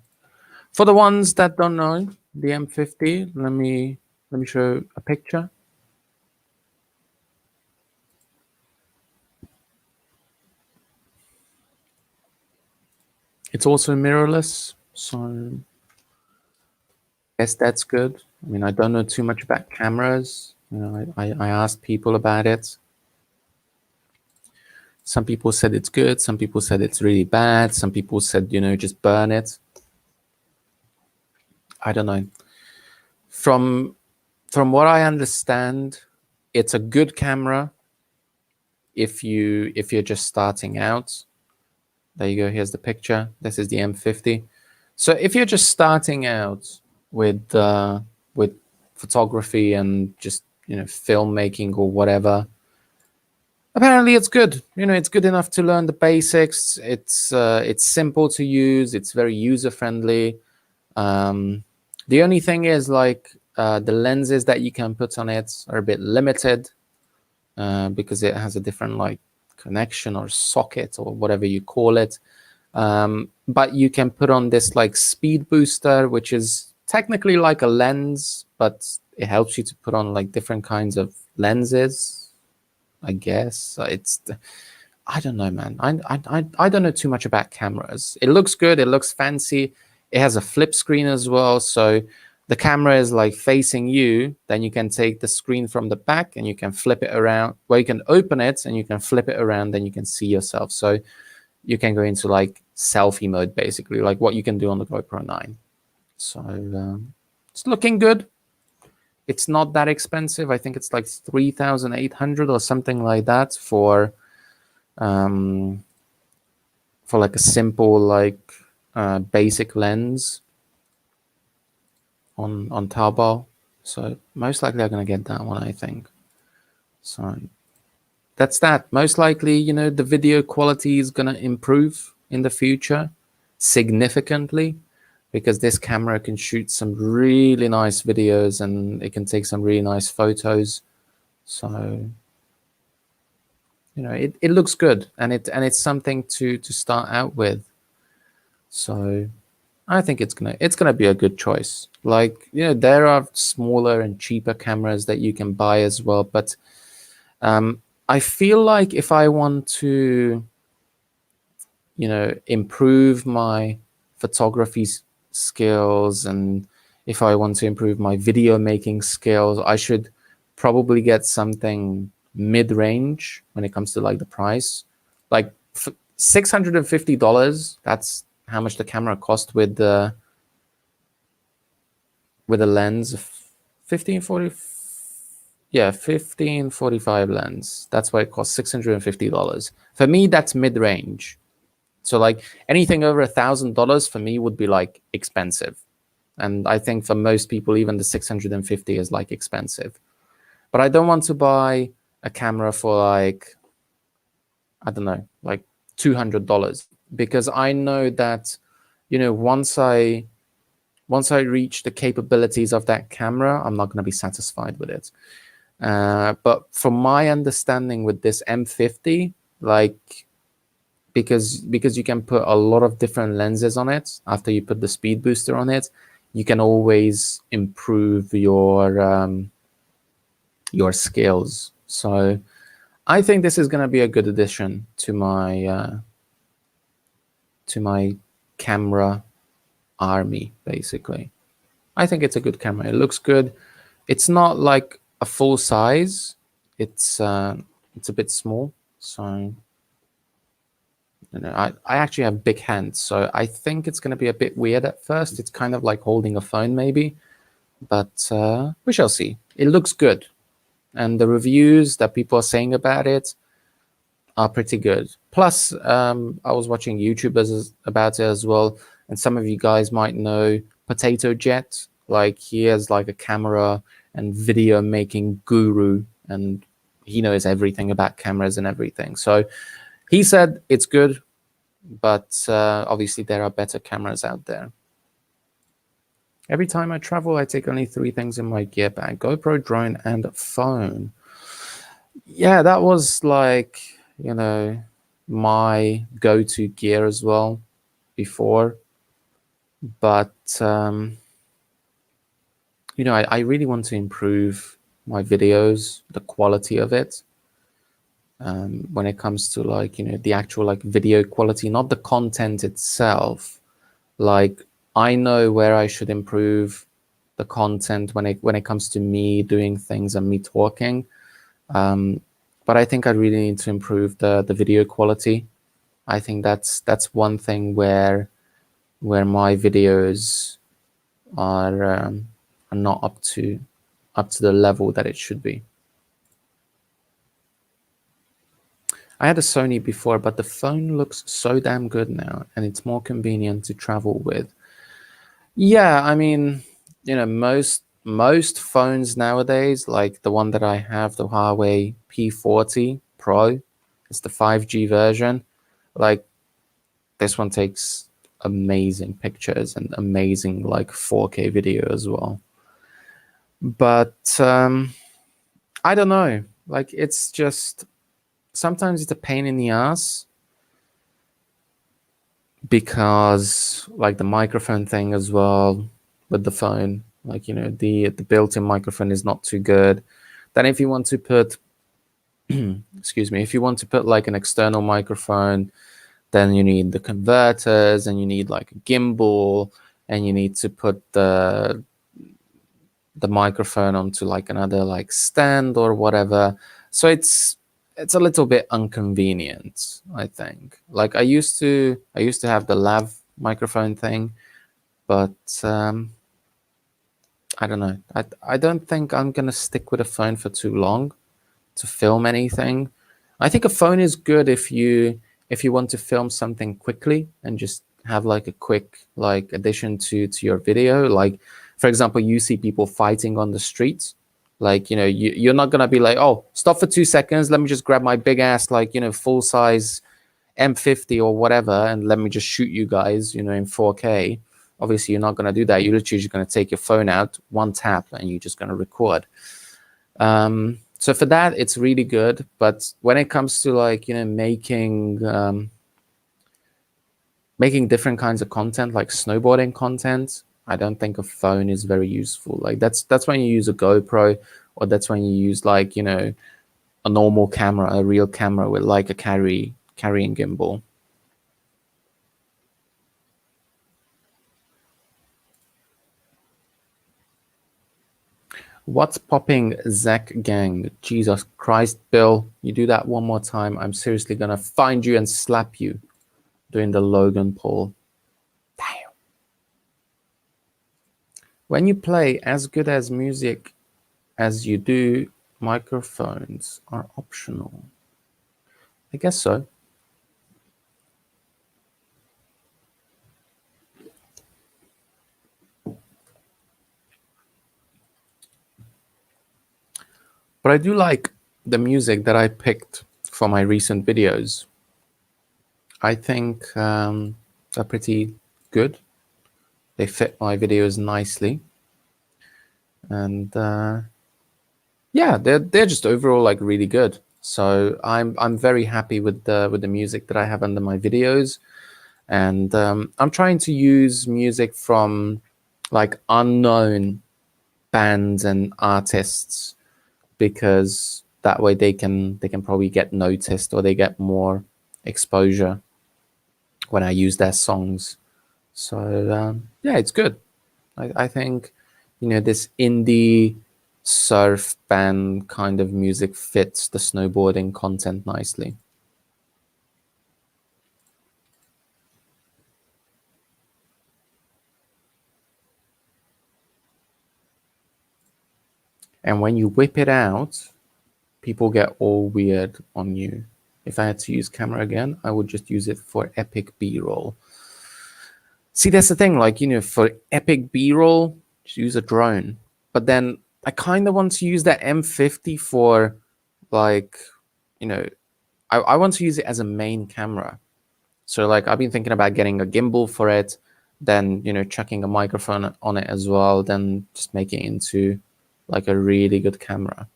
for the ones that don't know the M50, let me show a picture. It's also mirrorless, so I guess that's good. I mean, I don't know too much about cameras. You know, I asked people about it. Some people said it's good. Some people said it's really bad. Some people said, just burn it. I don't know. From what I understand, it's a good camera if you're just starting out. There you go. Here's the picture. This is the M50. So if you're just starting out with photography and just filmmaking or whatever, apparently it's good. It's good enough to learn the basics. It's simple to use. It's very user friendly. The only thing is the lenses that you can put on it are a bit limited because it has a different connection or socket or whatever you call it. But you can put on this speed booster, which is technically like a lens, but it helps you to put on different kinds of lenses, I guess. I don't know, man. I don't know too much about cameras. It looks good. It looks fancy. It has a flip screen as well. So the camera is facing you. Then you can take the screen from the back and you can flip it around. Well, you can open it and you can flip it around. Then you can see yourself. So you can go into selfie mode, basically, like what you can do on the GoPro 9. So it's looking good. It's not that expensive. I think it's 3,800 or something like that for a simple basic lens on Taobao. So most likely I'm gonna get that one, I think. So that's that. Most likely, the video quality is gonna improve in the future significantly, because this camera can shoot some really nice videos and it can take some really nice photos. So it looks good, and it's something to start out with. So I think it's gonna be a good choice. There are smaller and cheaper cameras that you can buy as well, but I feel like if I want to improve my photography skills, and if I want to improve my video making skills, I should probably get something mid-range when it comes to the price. $650, that's how much the camera cost with a lens of 1540. Yeah, 1545 lens. That's why it costs $650. For me, that's mid-range. So anything over $1,000 for me would be expensive. And I think for most people, even the 650 is expensive. But I don't want to buy a camera for I don't know, $200, because I know that, once I reach the capabilities of that camera, I'm not going to be satisfied with it. But from my understanding with this M50, because you can put a lot of different lenses on it after you put the speed booster on it, you can always improve your skills. So I think this is going to be a good addition to my camera army, basically. I think it's a good camera. It looks good. It's not a full size. It's a bit small. So I actually have big hands, so I think it's going to be a bit weird at first. It's kind of like holding a phone, maybe, but we shall see. It looks good, and the reviews that people are saying about it are pretty good. Plus, I was watching YouTubers about it as well, and some of you guys might know Potato Jet. He has a camera and video making guru, and he knows everything about cameras and everything. So he said it's good, but obviously there are better cameras out there. Every time I travel, I take only 3 things in my gear bag: GoPro, drone, and phone. Yeah, that was my go-to gear as well before. But, I really want to improve my videos, the quality of it. When it comes to the actual video quality, not the content itself. I know where I should improve the content when it comes to me doing things and me talking. but I think I really need to improve the video quality. I think that's one thing where my videos are not up to the level that it should be. I had a Sony before, but the phone looks so damn good now, and it's more convenient to travel with. Yeah, I mean, most phones nowadays, like the one that I have, the Huawei P40 Pro, it's the 5G version. Like this one takes amazing pictures and amazing like 4K video as well. But I don't know. Like it's just sometimes it's a pain in the ass because like the microphone thing as well with the phone, like the built-in microphone is not too good. Then if you want to put excuse me, if you want to put like an external microphone, then you need the converters and you need like a gimbal and you need to put the microphone onto like another like stand or whatever. So it's a little bit inconvenient, I think. Like I used to have the lav microphone thing, but I don't know. I don't think I'm gonna stick with a phone for too long to film anything. I think a phone is good if you want to film something quickly and just have like a quick like addition to your video. Like for example, you see people fighting on the streets. Like you're not gonna be like, oh, stop for 2 seconds. Let me just grab my big ass like full size M50 or whatever, and let me just shoot you guys in 4K. Obviously, you're not gonna do that. You're literally just gonna take your phone out, one tap, and you're just gonna record. So for that, it's really good. But when it comes to like making different kinds of content, like snowboarding content, I don't think a phone is very useful. Like that's when you use a GoPro, or that's when you use like a normal camera, a real camera with like a carrying gimbal. What's popping, Zach Gang? Jesus Christ, Bill, you do that one more time, I'm seriously gonna find you and slap you doing the Logan Paul. Damn. When you play as good as music as you do, microphones are optional. I guess so. But I do like the music that I picked for my recent videos. I think they're pretty good. They fit my videos nicely. And yeah, they're just overall like really good. So I'm very happy with the music that I have under my videos. And I'm trying to use music from like unknown bands and artists, because that way they can probably get noticed, or they get more exposure when I use their songs. So yeah, it's good. I think this indie surf band kind of music fits the snowboarding content nicely. And when you whip it out, people get all weird on you. If I had to use camera again, I would just use it for epic B-roll. See, that's the thing, like, for epic B-roll, just use a drone. But then I kind of want to use that M50 for, like, I want to use it as a main camera. So, like, I've been thinking about getting a gimbal for it, then, chucking a microphone on it as well, then just make it into, like, a really good camera.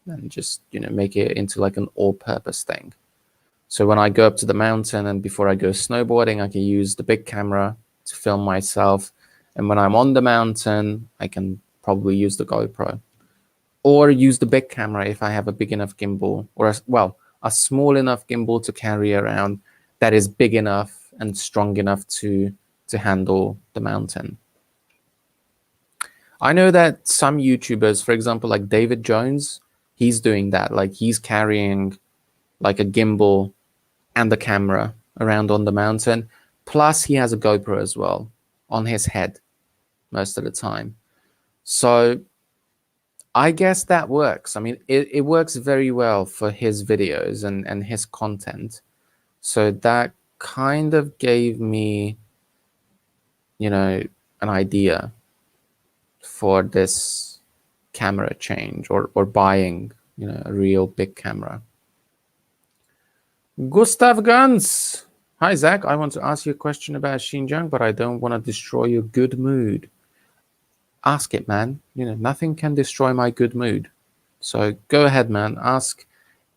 And just, make it into, like, an all-purpose thing. So when I go up to the mountain and before I go snowboarding, I can use the big camera to film myself. And when I'm on the mountain, I can probably use the GoPro. Or use the big camera if I have a big enough gimbal, or a small enough gimbal to carry around that is big enough and strong enough to handle the mountain. I know that some YouTubers, for example, like David Jones, he's doing that. Like he's carrying like a gimbal and the camera around on the mountain. Plus he has a GoPro as well on his head most of the time. So I guess that works. I mean, it works very well for his videos and his content. So that kind of gave me, you know, an idea for this camera change or buying, you know, a real big camera. Gustav Guns. Hi, Zach. I want to ask you a question about Xinjiang, but I don't want to destroy your good mood. Ask it, man. You know, nothing can destroy my good mood. So go ahead, man. Ask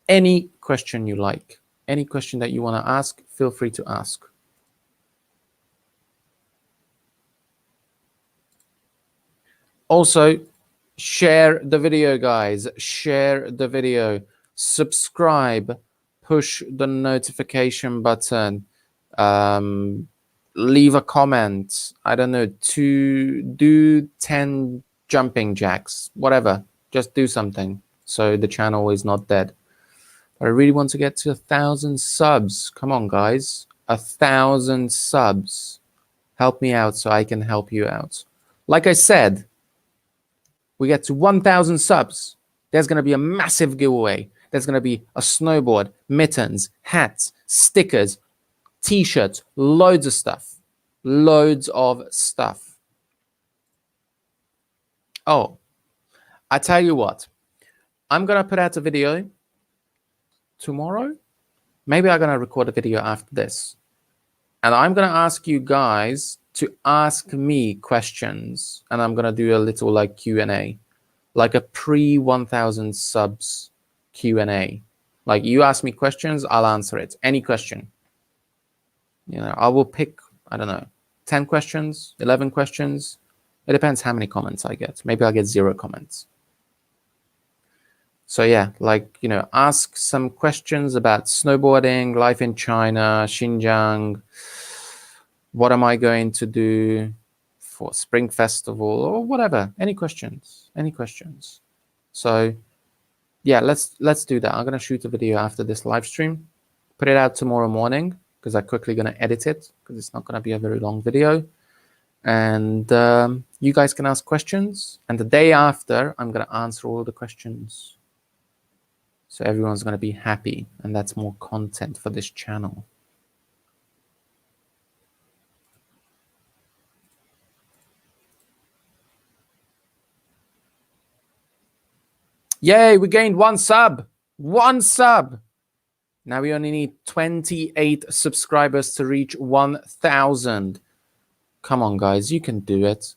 any question you like. Any question that you want to ask, feel free to ask. Also, share the video, guys. Share the video. Subscribe. Push the notification button. Leave a comment. I don't know, do 10 jumping jacks, whatever. Just do something so the channel is not dead. But I really want to get to 1,000 subs. Come on, guys. 1,000 subs. Help me out so I can help you out. Like I said, we get to 1,000 subs. There's going to be a massive giveaway. There's going to be a snowboard, mittens, hats, stickers, t-shirts, loads of stuff. Loads of stuff. Oh, I tell you what. I'm going to put out a video tomorrow. Maybe I'm going to record a video after this. And I'm going to ask you guys to ask me questions. And I'm going to do a little like Q&A. Like a pre-1,000 subs Q&A. Like you ask me questions, I'll answer it. Any question. You know, I will pick, I don't know, 10 questions, 11 questions. It depends how many comments I get. Maybe I'll get 0 comments. So yeah, like, you know, ask some questions about snowboarding, life in China, Xinjiang. What am I going to do for Spring Festival or whatever? Any questions? Any questions? So yeah, let's do that. I'm going to shoot a video after this live stream, put it out tomorrow morning because I'm quickly going to edit it because it's not going to be a very long video. And you guys can ask questions. And the day after, I'm going to answer all the questions. So everyone's going to be happy. And that's more content for this channel. Yay, we gained 1 sub. 1 sub. Now we only need 28 subscribers to reach 1,000. Come on, guys. You can do it.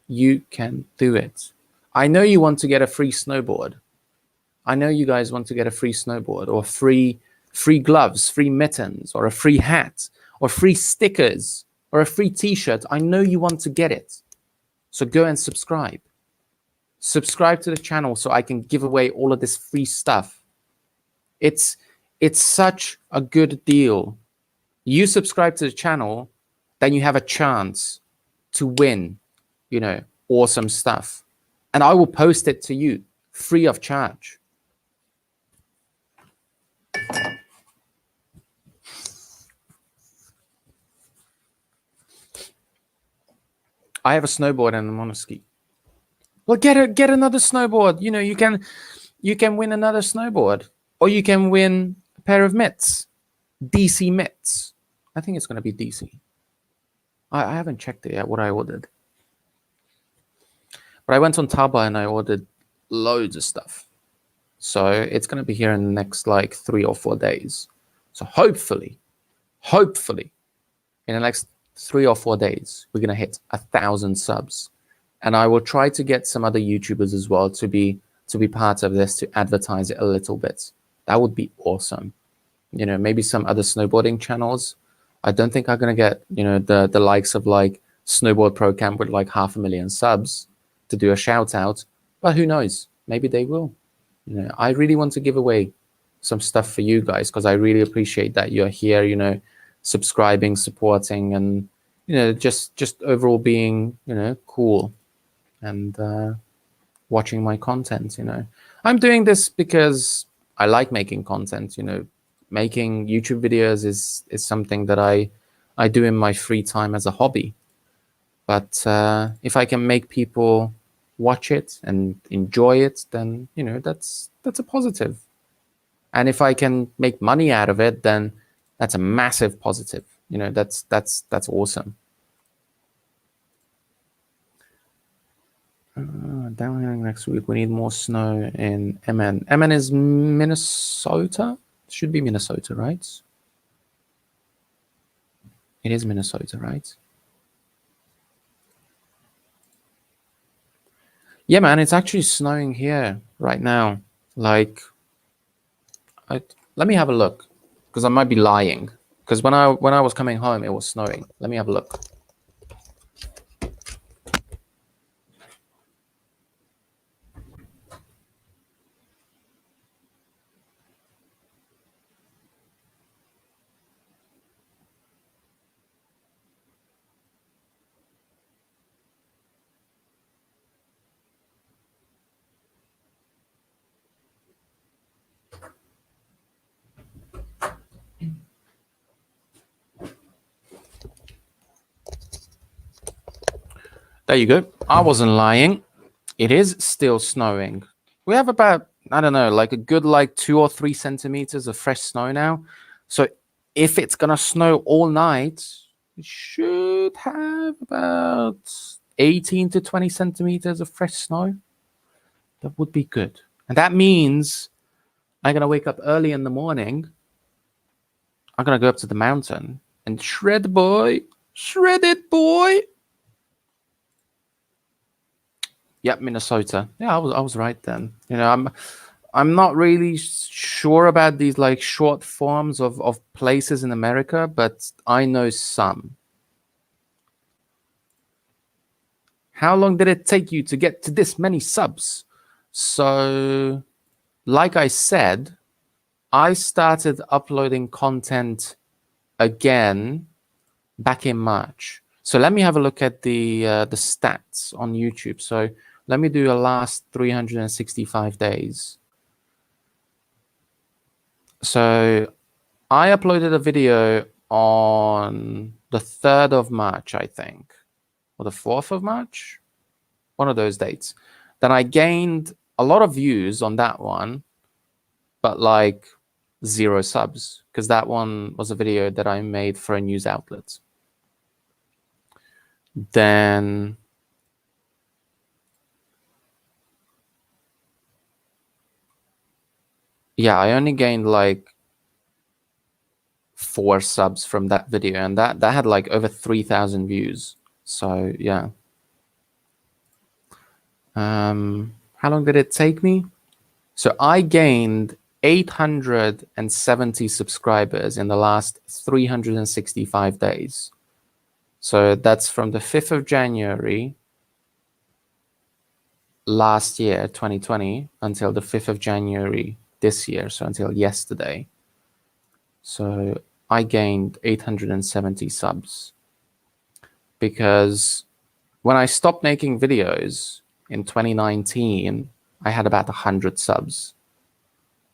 You can do it. I know you want to get a free snowboard. I know you guys want to get a free snowboard or free gloves, free mittens, or a free hat, or free stickers, or a free t-shirt. I know you want to get it. So go and subscribe. Subscribe to the channel so I can give away all of this free stuff. It's such a good deal. You subscribe to the channel, then you have a chance to win, you know, awesome stuff. And I will post it to you free of charge. I have a snowboard and I'm on a ski. Well, get another snowboard. You know, you can win another snowboard, or you can win a pair of mitts, DC mitts. I think it's going to be DC. I haven't checked it yet. What I ordered, but I went on Taobao and I ordered loads of stuff. So it's going to be here in the next like 3 or 4 days. So hopefully, in the next 3 or 4 days, we're going to hit 1,000 subs. And I will try to get some other YouTubers as well to be part of this, to advertise it a little bit. That would be awesome. You know, maybe some other snowboarding channels. I don't think I'm going to get, you know, the likes of like Snowboard Pro Camp with like 500,000 subs to do a shout out. But who knows? Maybe they will. You know, I really want to give away some stuff for you guys because I really appreciate that you're here, you know, subscribing, supporting, and, you know, just overall being, you know, cool. And watching my content. I'm doing this because I like making content. Making YouTube videos is something that I do in my free time as a hobby. But if I can make people watch it and enjoy it, then that's a positive. And if I can make money out of it, then that's a massive positive. That's awesome. Downhilling next week. We need more snow in MN. MN is Minnesota. Should be Minnesota, right? It is Minnesota, right? Yeah, man, it's actually snowing here right now. Like, let me have a look, because I might be lying. Because when I was coming home, it was snowing. Let me have a look. There you go. I wasn't lying. It is still snowing. We have about, I don't know, like a good 2 or 3 centimeters of fresh snow now. So if it's gonna snow all night, it should have about 18 to 20 centimeters of fresh snow. That would be good. And that means I'm gonna wake up early in the morning. I'm gonna go up to the mountain and shred, boy. Shred it, boy. Yep, Minnesota. Yeah, I was right then. I'm not really sure about these short forms of places in America, but I know some. How long did it take you to get to this many subs? So, like I said, I started uploading content again back in March. So let me have a look at the stats on YouTube. So let me do the last 365 days. So I uploaded a video on the 3rd of March, I think, or the 4th of March, one of those dates. Then I gained a lot of views on that one, but 0 subs, because that one was a video that I made for a news outlet. Then yeah, I only gained 4 subs from that video, and that had over 3,000 views. So yeah. How long did it take me? So I gained 870 subscribers in the last 365 days. So that's from the 5th of January last year, 2020, until the 5th of January this year, so until yesterday. So I gained 870 subs, because when I stopped making videos in 2019, I had about 100 subs.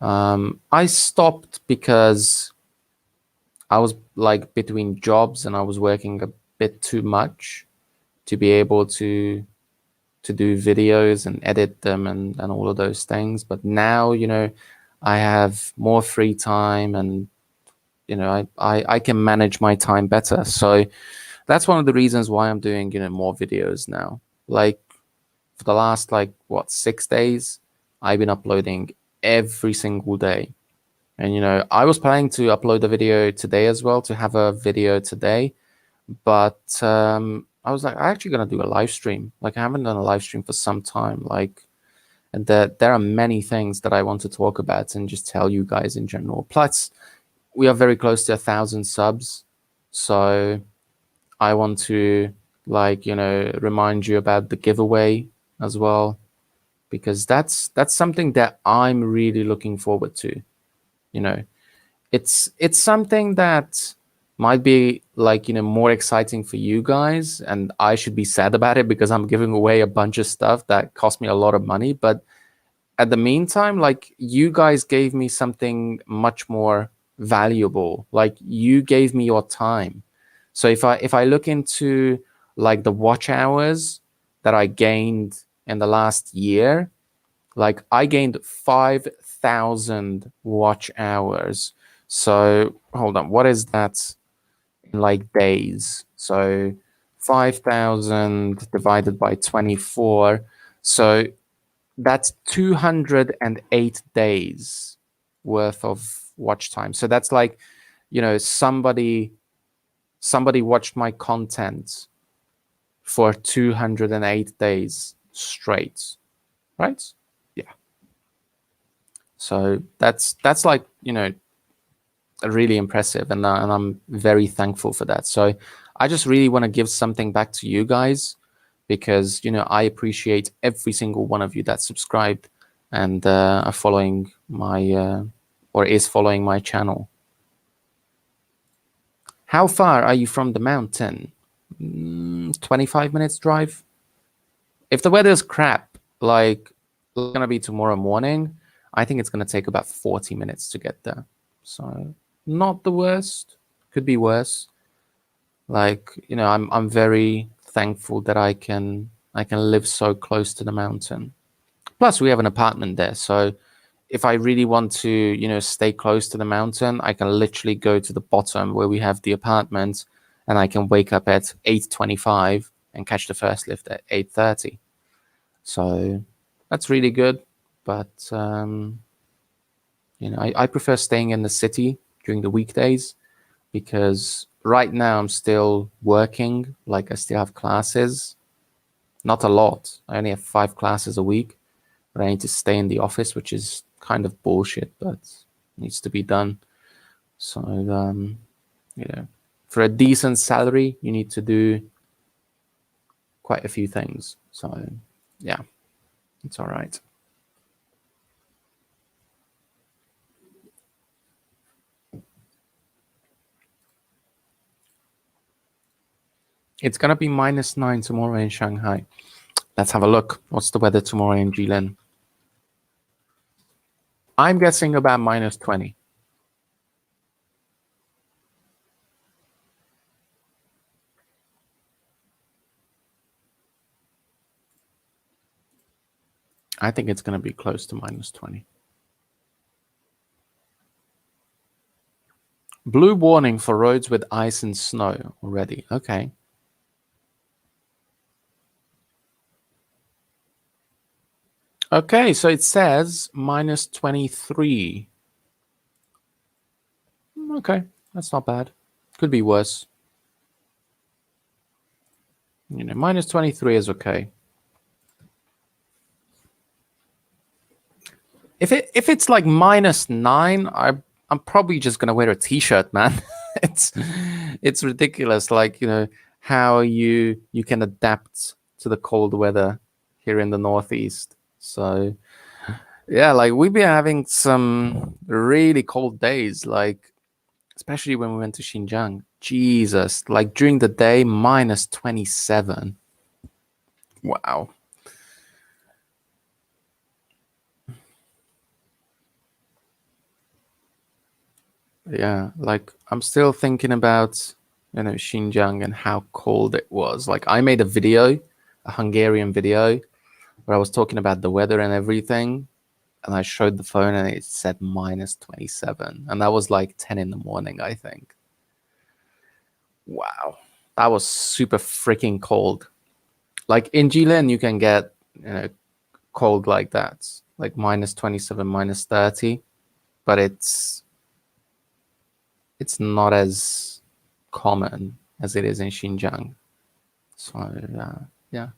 I stopped because I was between jobs, and I was working a bit too much to be able to do videos and edit them and all of those things. But now, I have more free time, and I can manage my time better. So that's one of the reasons why I'm doing more videos now. For the last 6 days, I've been uploading every single day. And I was planning to upload a video today as well, to have a video today, but I was I'm actually gonna do a live stream. I haven't done a live stream for some time. And there are many things that I want to talk about and just tell you guys in general. Plus, we are very close to 1,000 subs, so I want to remind you about the giveaway as well, because that's something that I'm really looking forward to. It's something that might be like, more exciting for you guys, and I should be sad about it because I'm giving away a bunch of stuff that cost me a lot of money. But at the meantime, like, you guys gave me something much more valuable. Like, you gave me your time. So if I look into like the watch hours that I gained in the last year, like, I gained 5,000 watch hours. So hold on, what is that in like days? So 5,000 divided by 24. So that's 208 days worth of watch time. So that's like, somebody watched my content for 208 days straight, right? Yeah. So that's like, really impressive, and I'm very thankful for that. So I just really want to give something back to you guys, because I appreciate every single one of you that subscribed and are following my or is following my channel. How far are you from the mountain? 25 minutes drive. If the weather's crap, like it's gonna be tomorrow morning, I think it's gonna take about 40 minutes to get there. So not the worst. Could be worse. Like, I'm very thankful that I can live so close to the mountain. Plus, we have an apartment there, so if I really want to, stay close to the mountain, I can literally go to the bottom where we have the apartment, and I can wake up at 8:25 and catch the first lift at 8:30. So that's really good. But I prefer staying in the city during the weekdays, because right now I'm still working. Like, I still have classes, not a lot. I only have 5 classes a week, but I need to stay in the office, which is kind of bullshit, but needs to be done. So, for a decent salary, you need to do quite a few things. So, yeah, it's all right. It's going to be -9 tomorrow in Shanghai. Let's have a look. What's the weather tomorrow in Jilin? I'm guessing about -20. I think it's going to be close to -20. Blue warning for roads with ice and snow already. Okay. Okay, so it says -23. Okay, that's not bad. Could be worse. -23 is okay. If it's like -9, I'm probably just gonna wear a t-shirt, man. it's ridiculous, like, how you can adapt to the cold weather here in the Northeast. So yeah, like, we've been having some really cold days, like especially when we went to Xinjiang. Jesus, like during the day, -27. Wow. Yeah, like, I'm still thinking about, Xinjiang and how cold it was. Like, I made a video, a Hungarian video, where I was talking about the weather and everything, and I showed the phone and it said -27, and that was like 10 in the morning, I think. Wow, that was super freaking cold. Like, in Jilin, you can get, cold like that, like -27, -30, but it's not as common as it is in Xinjiang. So yeah.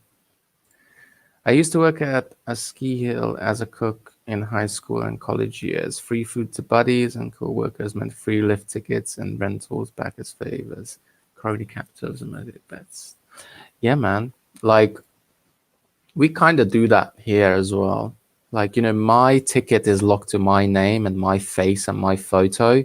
I used to work at a ski hill as a cook in high school and college years. Free food to buddies and co-workers meant free lift tickets and rentals back as favors. Crony capitalism at its best. Yeah, man. Like, we kind of do that here as well. Like, my ticket is locked to my name and my face and my photo,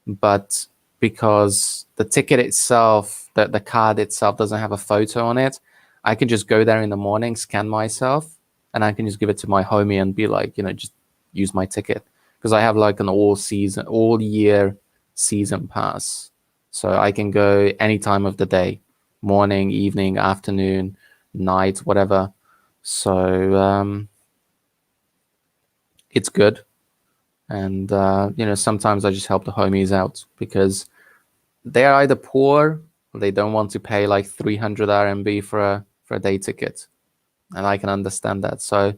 but because the ticket itself, the card itself doesn't have a photo on it. I can just go there in the morning, scan myself, and I can just give it to my homie and be like, just use my ticket, because I have like an all year season pass. So I can go any time of the day, morning, evening, afternoon, night, whatever. So it's good. And sometimes I just help the homies out because they're either poor or they don't want to pay like 300 RMB for a day ticket, and I can understand that. So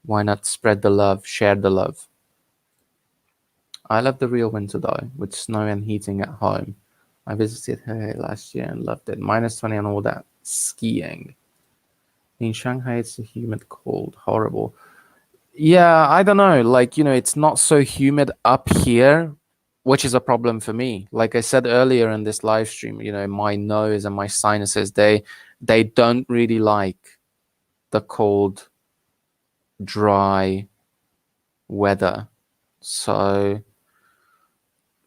why not spread the love, share the love? I love the real winter though, with snow and heating at home. I visited her last year and loved it. -20 and all that skiing. In Shanghai, it's a humid, cold, horrible. Yeah, I don't know. Like, it's not so humid up here, which is a problem for me. Like I said earlier in this live stream, my nose and my sinuses, they don't really like the cold, dry weather. So,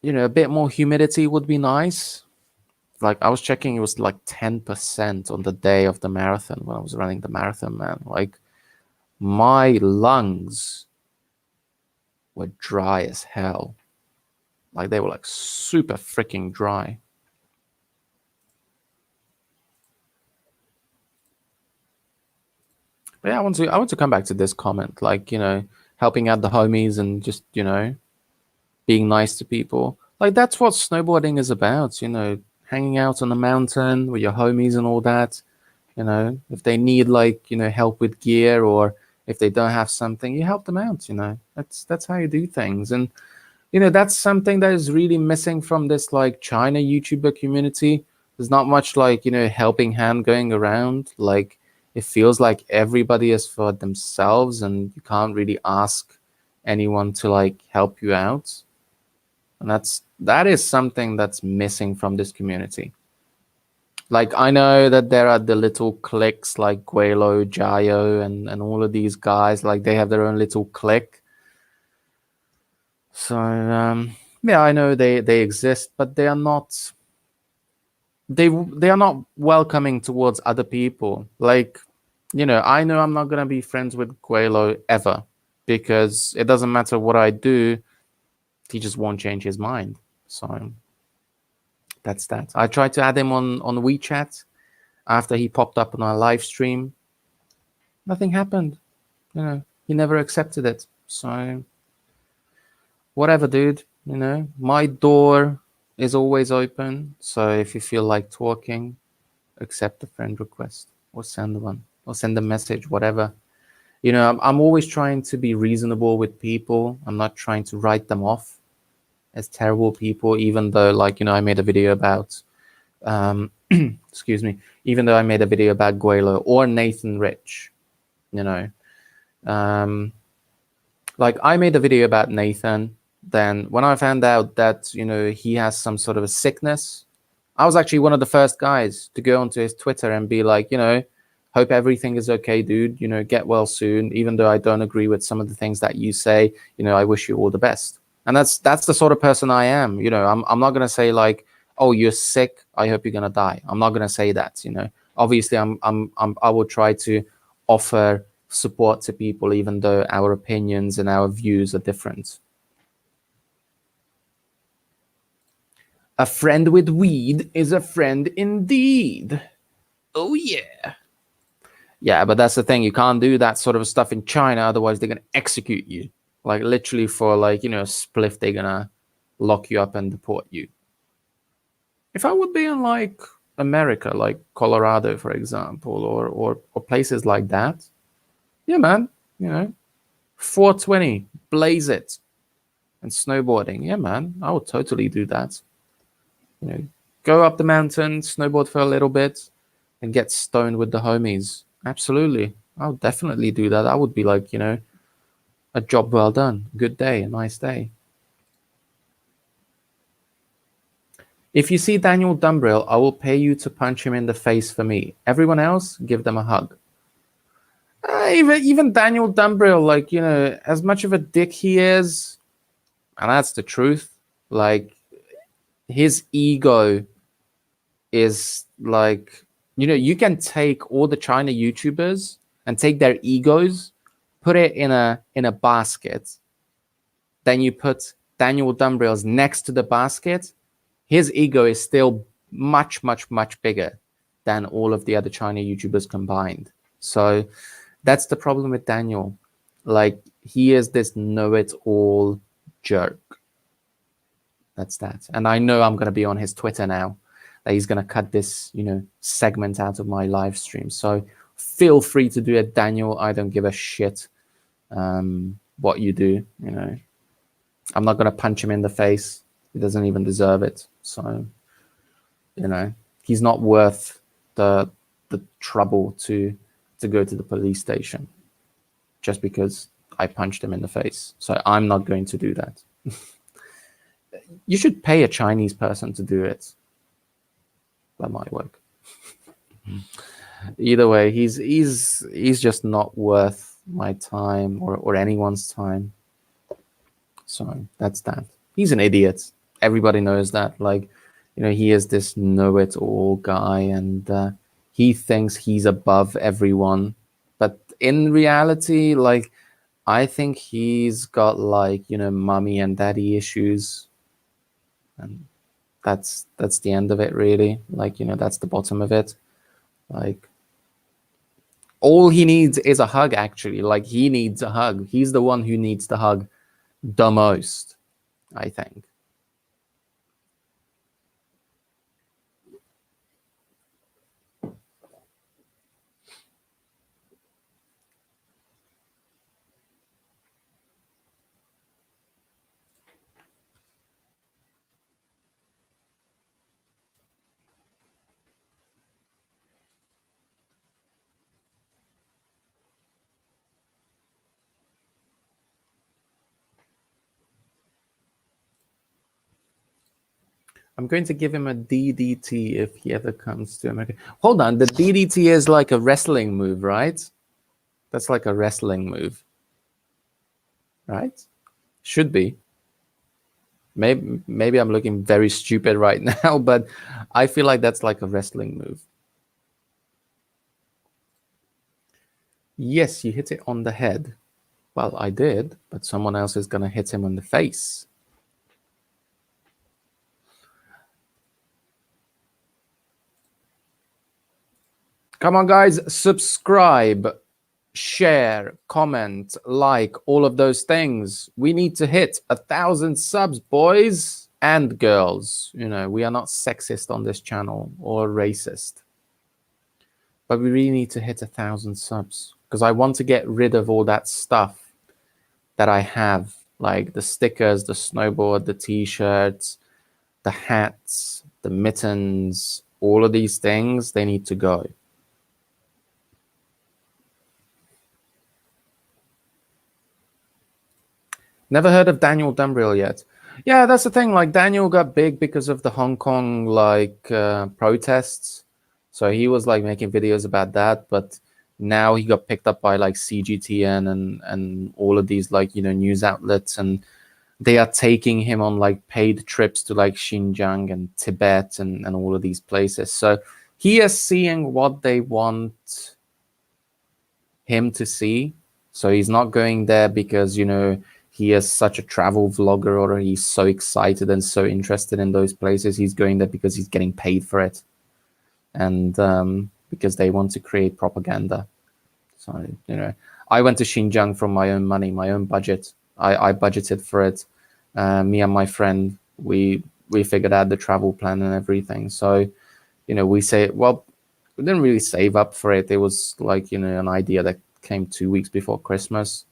a bit more humidity would be nice. Like I was checking, it was like 10% on the day of the marathon when I was running the marathon, man. Like my lungs were dry as hell. Like they were like super freaking dry. But yeah, I want to come back to this comment, like, helping out the homies and just, being nice to people. Like that's what snowboarding is about, hanging out on the mountain with your homies and all that. If they need like, help with gear, or if they don't have something, you help them out, That's how you do things. And that's something that is really missing from this like China YouTuber community. There's not much like, helping hand going around. Like it feels like everybody is for themselves and you can't really ask anyone to like help you out. And that is something that's missing from this community. Like I know that there are the little cliques like Guelo, Jayo, and all of these guys, like they have their own little clique. So yeah, I know they exist, but they are not welcoming towards other people. Like, I know I'm not gonna be friends with Guelo ever, because it doesn't matter what I do, he just won't change his mind. So that's that. I tried to add him on WeChat after he popped up on our live stream. Nothing happened. He never accepted it. So whatever, dude. My door is always open. So if you feel like talking, accept the friend request or send one or send a message, whatever. I'm always trying to be reasonable with people. I'm not trying to write them off as terrible people, even though, like, I made a video about, excuse me, even though I made a video about Guelo or Nathan Rich, like I made a video about Nathan. Then when I found out that, he has some sort of a sickness, I was actually one of the first guys to go onto his Twitter and be like, hope everything is okay, dude. Get well soon. Even though I don't agree with some of the things that you say, I wish you all the best. And that's the sort of person I am. I'm not gonna say like, oh, you're sick, I hope you're gonna die. I'm not gonna say that. Obviously, I will try to offer support to people, even though our opinions and our views are different. A friend with weed is a friend indeed. Oh yeah. Yeah, but that's the thing. You can't do that sort of stuff in China, otherwise they're gonna execute you. Like literally for like, a spliff, they're gonna lock you up and deport you. If I would be in like America, like Colorado, for example, or places like that, yeah, man, 420, blaze it, and snowboarding, yeah, man, I would totally do that. Go up the mountain, snowboard for a little bit, and get stoned with the homies. Absolutely, I would definitely do that. I would be like, a job well done, good day, a nice day. If you see Daniel Dumbrill, I will pay you to punch him in the face for me. Everyone else, give them a hug. Even Daniel Dumbrill, like, as much of a dick he is, and that's the truth, like, his ego is like, you can take all the China YouTubers and take their egos, put it in a basket, then you put Daniel Dumbrill's next to the basket. His ego is still much, much, much bigger than all of the other China YouTubers combined. So that's the problem with Daniel. Like, he is this know-it-all jerk. That's that. And I know I'm going to be on his Twitter now, that he's going to cut this, segment out of my live stream. So feel free to do it, Daniel. I don't give a shit what you do. I'm not going to punch him in the face. He doesn't even deserve it. So, he's not worth the trouble to go to the police station just because I punched him in the face. So I'm not going to do that. You should pay a Chinese person to do it. That might work. Either way, he's just not worth my time or anyone's time. So that's that. He's an idiot. Everybody knows that. Like, he is this know-it-all guy, and he thinks he's above everyone. But in reality, like, I think he's got like, mommy and daddy issues. And that's the end of it, really. Like, that's the bottom of it. Like, all he needs is a hug, actually. Like, he needs a hug. He's the one who needs the hug the most, I think. I'm going to give him a DDT if he ever comes to America. Hold on, the DDT is like a wrestling move, right? That's like a wrestling move, right? Should be. Maybe I'm looking very stupid right now, but I feel like that's like a wrestling move. Yes, you hit it on the head. Well, I did, but someone else is going to hit him on the face. Come on, guys, subscribe, share, comment, like, all of those things. We need to hit 1,000 subs, boys and girls. We are not sexist on this channel or racist. But we really need to hit 1,000 subs because I want to get rid of all that stuff that I have, like the stickers, the snowboard, the t-shirts, the hats, the mittens, all of these things, they need to go. Never heard of Daniel Dumbrill yet. Yeah, that's the thing. Like, Daniel got big because of the Hong Kong protests. So he was like making videos about that, but now he got picked up by like CGTN and all of these like news outlets, and they are taking him on like paid trips to like Xinjiang and Tibet and all of these places. So he is seeing what they want him to see. So he's not going there because he is such a travel vlogger or he's so excited and so interested in those places. He's going there because he's getting paid for it, and because they want to create propaganda. So I went to Xinjiang from my own money, my own budget. I budgeted for it. Me and my friend, we figured out the travel plan and everything. So we say, well, we didn't really save up for it. It was like an idea that came 2 weeks before Christmas.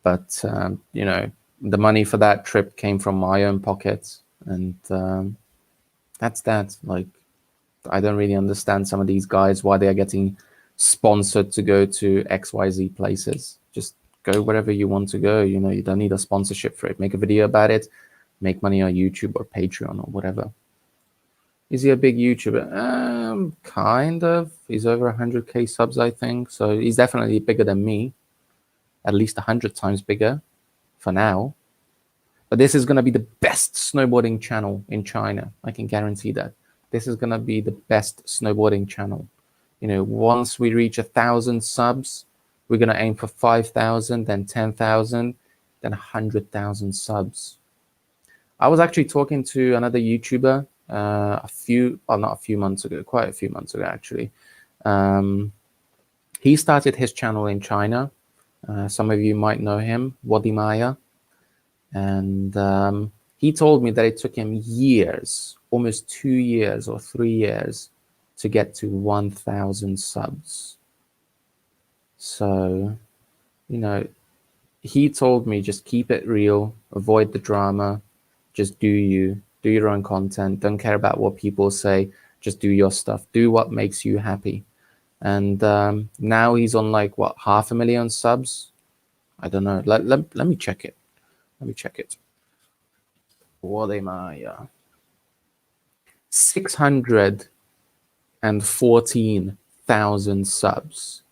But the money for that trip came from my own pocket, and that's that. Like, I don't really understand some of these guys, why they are getting sponsored to go to XYZ places. Just go wherever you want to go. You don't need a sponsorship for it. Make a video about it, make money on YouTube or Patreon or whatever. Is he a big YouTuber? Kind of. He's over 100K subs, I think. So he's definitely bigger than me. At least 100 times bigger for now. But this is going to be the best snowboarding channel in China. I can guarantee that. This is going to be the best snowboarding channel. You know, once we reach 1,000 subs, we're going to aim for 5,000, then 10,000, then 100,000 subs. I was actually talking to another YouTuber not a few months ago, quite a few months ago, actually. He started his channel in China. Some of you might know him, Wadi Maya. And he told me that it took him years, almost 2 years or 3 years, to get to 1,000 subs. So, you know, he told me just keep it real, avoid the drama, just do your own content, don't care about what people say, just do your stuff, do what makes you happy. And now he's on like, what, 500,000 subs? I don't know. Let me check it. Let me check it. What am I? 614,000 subs.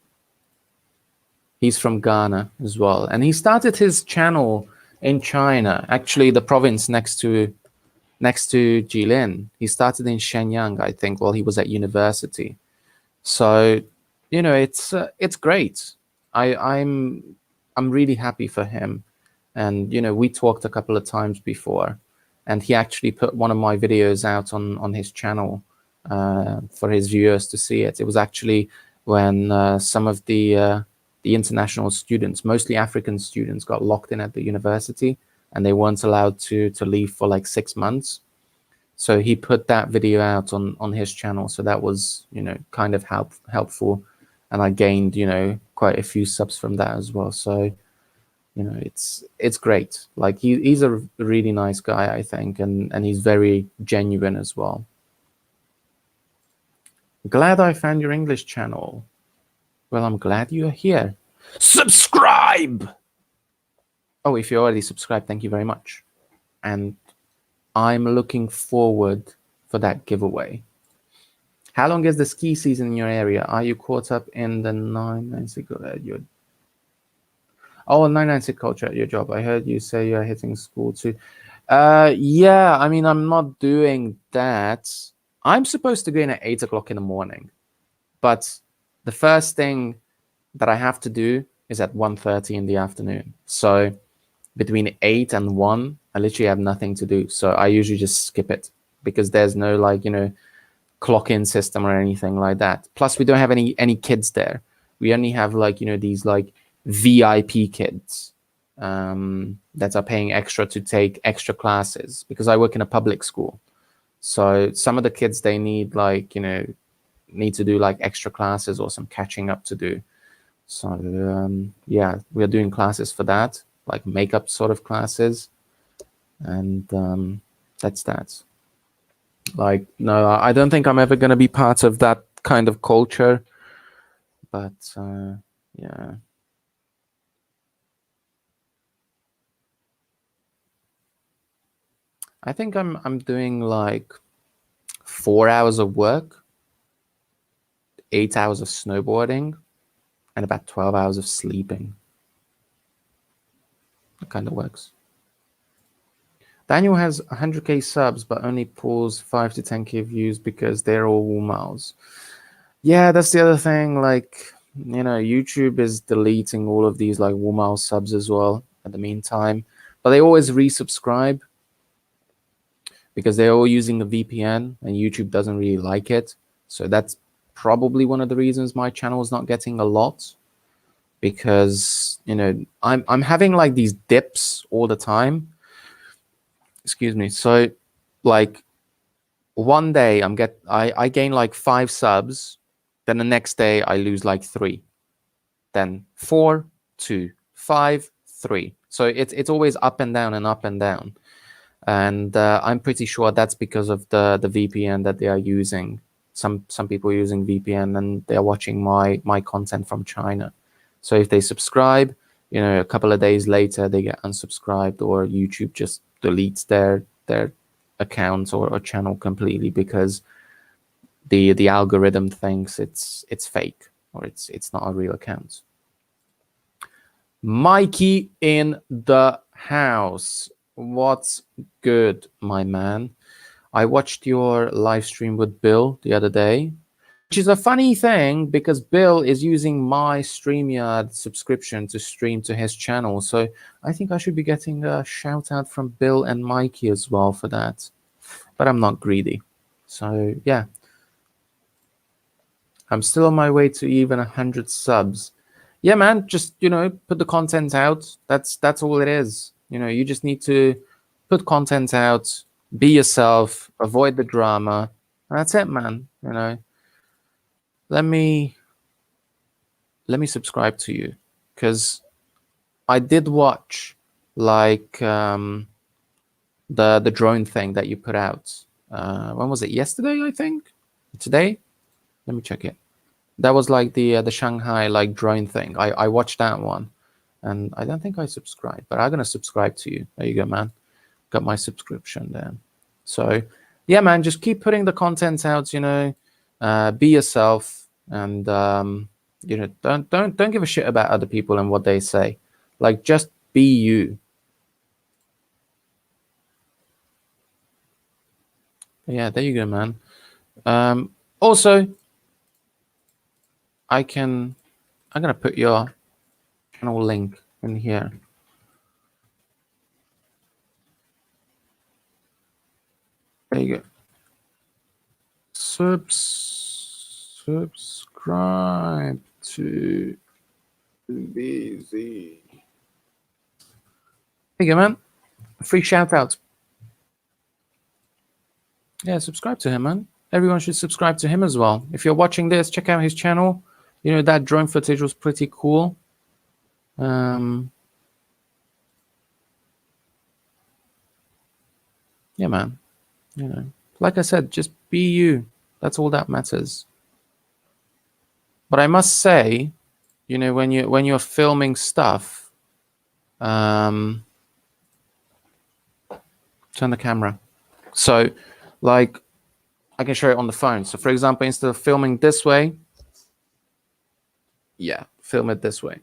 He's from Ghana as well. And he started his channel in China, actually the province next to Jilin. He started in Shenyang, I think, while he was at university. So, you know, it's great. I'm really happy for him. And, you know, we talked a couple of times before, and he actually put one of my videos out on his channel for his viewers to see it. It was actually when some of the international students, mostly African students, got locked in at the university, and they weren't allowed to leave for like 6 months. So he put that video out on his channel. So that was, you know, kind of helpful. And I gained, you know, quite a few subs from that as well. So, you know, it's great. Like he's a really nice guy, I think, and he's very genuine as well. Glad I found your English channel. Well, I'm glad you're here. Subscribe! Oh, if you already subscribed, thank you very much. And I'm looking forward for that giveaway. How long is the ski season in your area? Are you caught up in the 996 at your 996 culture at your job? I heard you say you're hitting school too. Yeah, I mean, I'm not doing that. I'm supposed to go in at 8 o'clock in the morning, but the first thing that I have to do is at 1:30 in the afternoon. So between 8 and 1, I literally have nothing to do. So I usually just skip it because there's no, like, you know, clock-in system or anything like that. Plus, we don't have any kids there. We only have, like, you know, these like VIP kids that are paying extra to take extra classes, because I work in a public school. So some of the kids, they need, like, you know, need to do like extra classes or some catching up to do. So yeah, we are doing classes for that, like makeup sort of classes. And that's that. Like, no, I don't think I'm ever going to be part of that kind of culture. But yeah. I think I'm doing like 4 hours of work, 8 hours of snowboarding, and about 12 hours of sleeping. It kind of works. Daniel has 100k subs, but only pulls 5 to 10k views because they're all Wumals. Yeah, that's the other thing. Like, you know, YouTube is deleting all of these like Wumal subs as well at the meantime, but they always resubscribe because they're all using a VPN, and YouTube doesn't really like it. So that's probably one of the reasons my channel is not getting a lot, because, you know, I'm having like these dips all the time. Excuse me. So like one day I gain like 5 subs, then the next day I lose like 3, then 4, 2, 5, 3. So it's always up and down and up and down. And I'm pretty sure that's because of the VPN that they are using. Some people are using VPN, and they're watching my content from China. So if they subscribe, you know, a couple of days later they get unsubscribed, or YouTube just deletes their account or channel completely, because the algorithm thinks it's fake, or it's not a real account. Mikey in the house. What's good, my man? I watched your live stream with Bill the other day, which is a funny thing because Bill is using my StreamYard subscription to stream to his channel. So I think I should be getting a shout out from Bill and Mikey as well for that. But I'm not greedy. So yeah, I'm still on my way to even 100 subs. Yeah, man, just, put the content out. That's all it is. You just need to put content out, be yourself, avoid the drama. That's it, man. Let me subscribe to you, because I did watch like the drone thing that you put out. When was it? Yesterday, I think. Today? Let me check it. That was like the Shanghai like drone thing. I watched that one, and I don't think I subscribed, but I'm gonna subscribe to you. There you go, man. Got my subscription there. So yeah, man, just keep putting the content out. Be yourself, and don't give a shit about other people and what they say. Like, just be you. Yeah, there you go, man. Also, I'm gonna put your channel link in here. There you go. Subscribe to BZ. There you go, man. Free shout out. Yeah, subscribe to him, man. Everyone should subscribe to him as well. If you're watching this, check out his channel. That drone footage was pretty cool. Yeah, man. Like I said, just be you. That's all that matters. But I must say, when you're filming stuff, turn the camera. So, like, I can show it on the phone. So, for example, instead of filming this way, yeah, film it this way,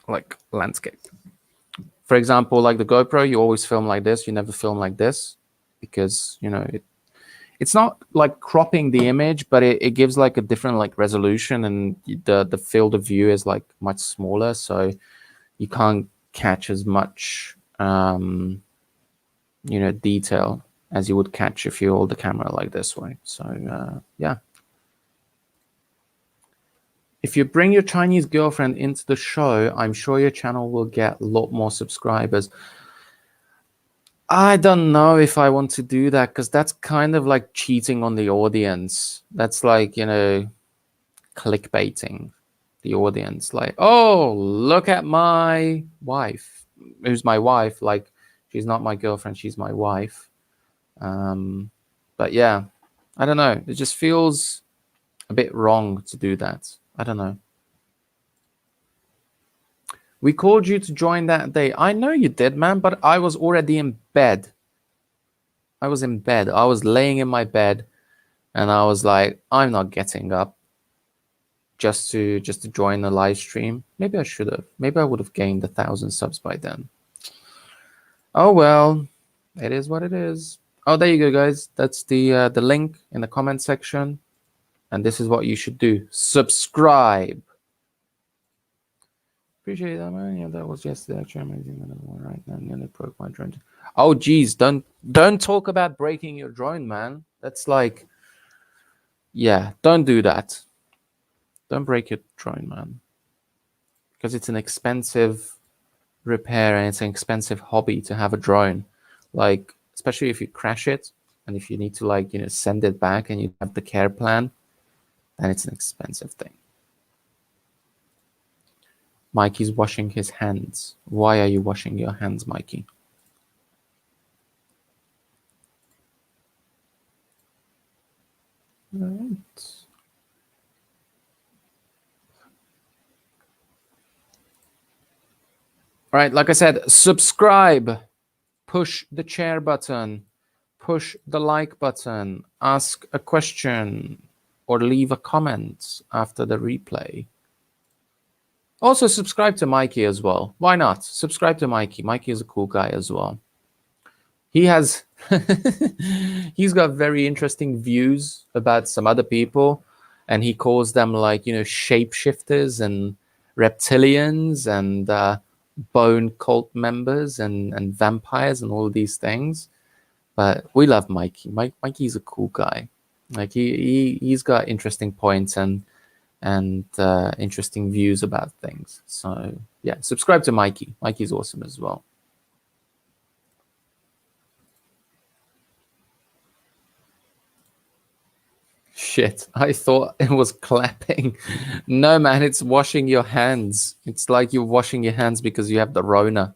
like landscape. For example, like the GoPro, you always film like this. You never film like this, because it's not like cropping the image, but it gives like a different like resolution, and the field of view is like much smaller, so you can't catch as much detail as you would catch if you hold the camera like this way. So yeah. If you bring your Chinese girlfriend into the show, I'm sure your channel will get a lot more subscribers. I don't know if I want to do that, because that's kind of like cheating on the audience. That's like, clickbaiting the audience. Like, oh, look at my wife. Who's my wife? Like, she's not my girlfriend, she's my wife. But yeah, I don't know. It just feels a bit wrong to do that. I don't know. We called you to join that day. I know you did, man, but I was already in bed. I was in bed. I was laying in my bed, and I was like, I'm not getting up just to join the live stream. Maybe I should have. Maybe I would have gained 1,000 subs by then. Oh well, it is what it is. Oh, there you go, guys. That's the link in the comment section, and this is what you should do: subscribe. Appreciate that, man. Yeah, that was yesterday. Actually, amazing. Right now, I'm gonna broke my drone. Oh, geez, don't talk about breaking your drone, man. That's like, yeah, don't do that. Don't break your drone, man, because it's an expensive repair and it's an expensive hobby to have a drone. Like, especially if you crash it and if you need to like send it back and you have the care plan, then it's an expensive thing. Mikey's washing his hands. Why are you washing your hands, Mikey? All right. All right, like I said, subscribe, push the share button, push the like button, ask a question, or leave a comment after the replay. Also, subscribe to Mikey as well. Why not? Subscribe to Mikey. Mikey is a cool guy as well. he has he's got very interesting views about some other people, and he calls them like, shapeshifters and reptilians and bone cult members and vampires and all these things. But we love Mikey. Mikey's a cool guy. Like he's got interesting points and interesting views about things. So yeah, subscribe to Mikey. Mikey's awesome as well. Shit, I thought it was clapping. No, man, it's washing your hands. It's like you're washing your hands because you have the Rona.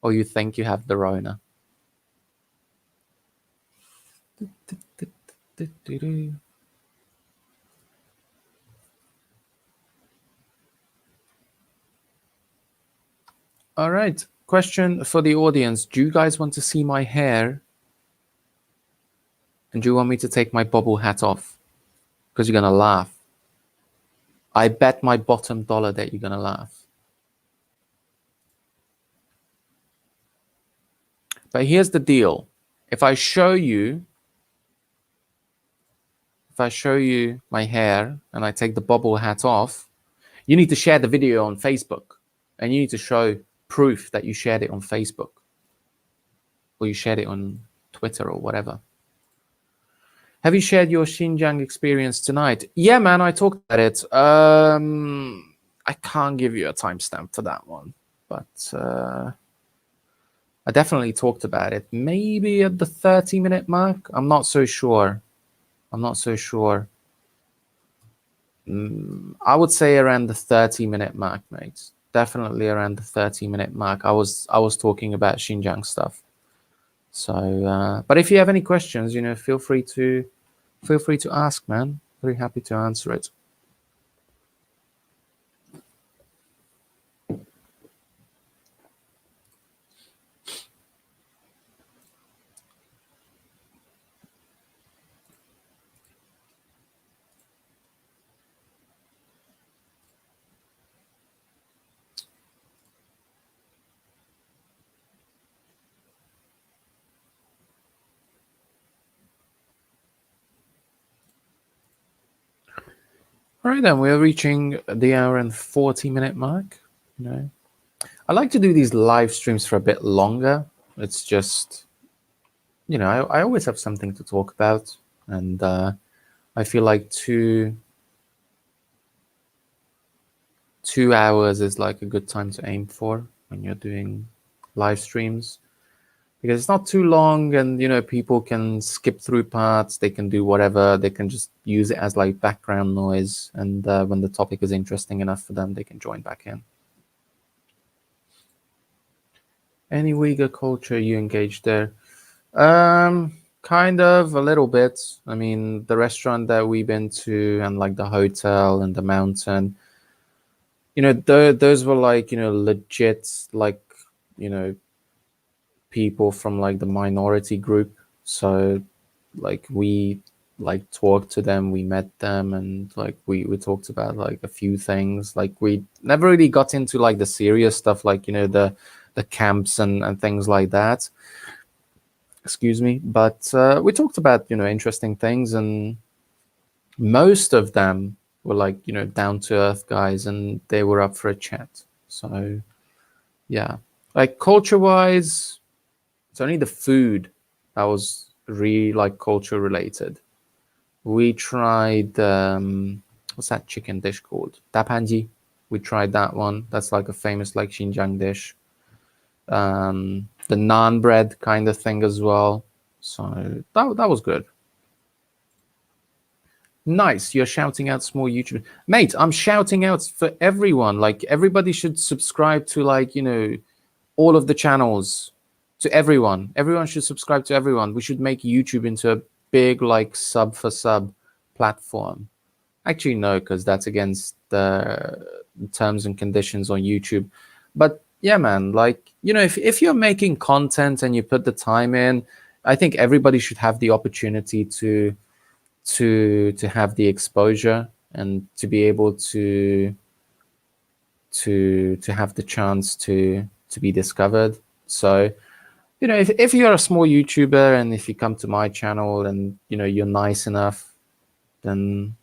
Or you think you have the Rona. All right. Question for the audience. Do you guys want to see my hair? And do you want me to take my bobble hat off? Because you're going to laugh. I bet my bottom dollar that you're going to laugh. But here's the deal. If I show you my hair and I take the bobble hat off, you need to share the video on Facebook. And you need to show proof that you shared it on Facebook. Or you shared it on Twitter or whatever. Have you shared your Xinjiang experience tonight? Yeah, man, I talked about it. I can't give you a timestamp for that one. But I definitely talked about it. Maybe at the 30-minute mark? I'm not so sure. I would say around the 30-minute mark, mate. Definitely around the 30-minute mark. I was talking about Xinjiang stuff. So, but if you have any questions, feel free to ask, man. Very happy to answer it. All right, then we're reaching the hour and 40-minute mark. I like to do these live streams for a bit longer. It's just, I always have something to talk about, and I feel like 2 hours is like a good time to aim for when you're doing live streams, because it's not too long, and people can skip through parts, they can do whatever, they can just use it as like background noise, and when the topic is interesting enough for them, they can join back in. Any Uyghur culture you engaged there? Kind of, a little bit. I mean, the restaurant that we've been to, and like the hotel and the mountain, those were like, legit, like, people from like the minority group. So like we like talked to them, we met them, and like we talked about like a few things. Like we never really got into like the serious stuff, like the camps and things like that. Excuse me. But we talked about interesting things, and most of them were like down to earth guys, and they were up for a chat. So yeah, like culture wise, it's only the food that was really like culture related. We tried what's that chicken dish called? Dapanji. We tried that one. That's like a famous like Xinjiang dish. The naan bread kind of thing as well. So that was good. Nice. You're shouting out small YouTubers. Mate, I'm shouting out for everyone. Like everybody should subscribe to like, all of the channels, to everyone. Everyone should subscribe to everyone. We should make YouTube into a big like sub for sub platform. Actually, no, because that's against the terms and conditions on YouTube. But yeah, man, like, if you're making content and you put the time in, I think everybody should have the opportunity to have the exposure and to be able to have the chance to be discovered. So you know, if you're a small YouTuber and if you come to my channel and, you know, you're nice enough, then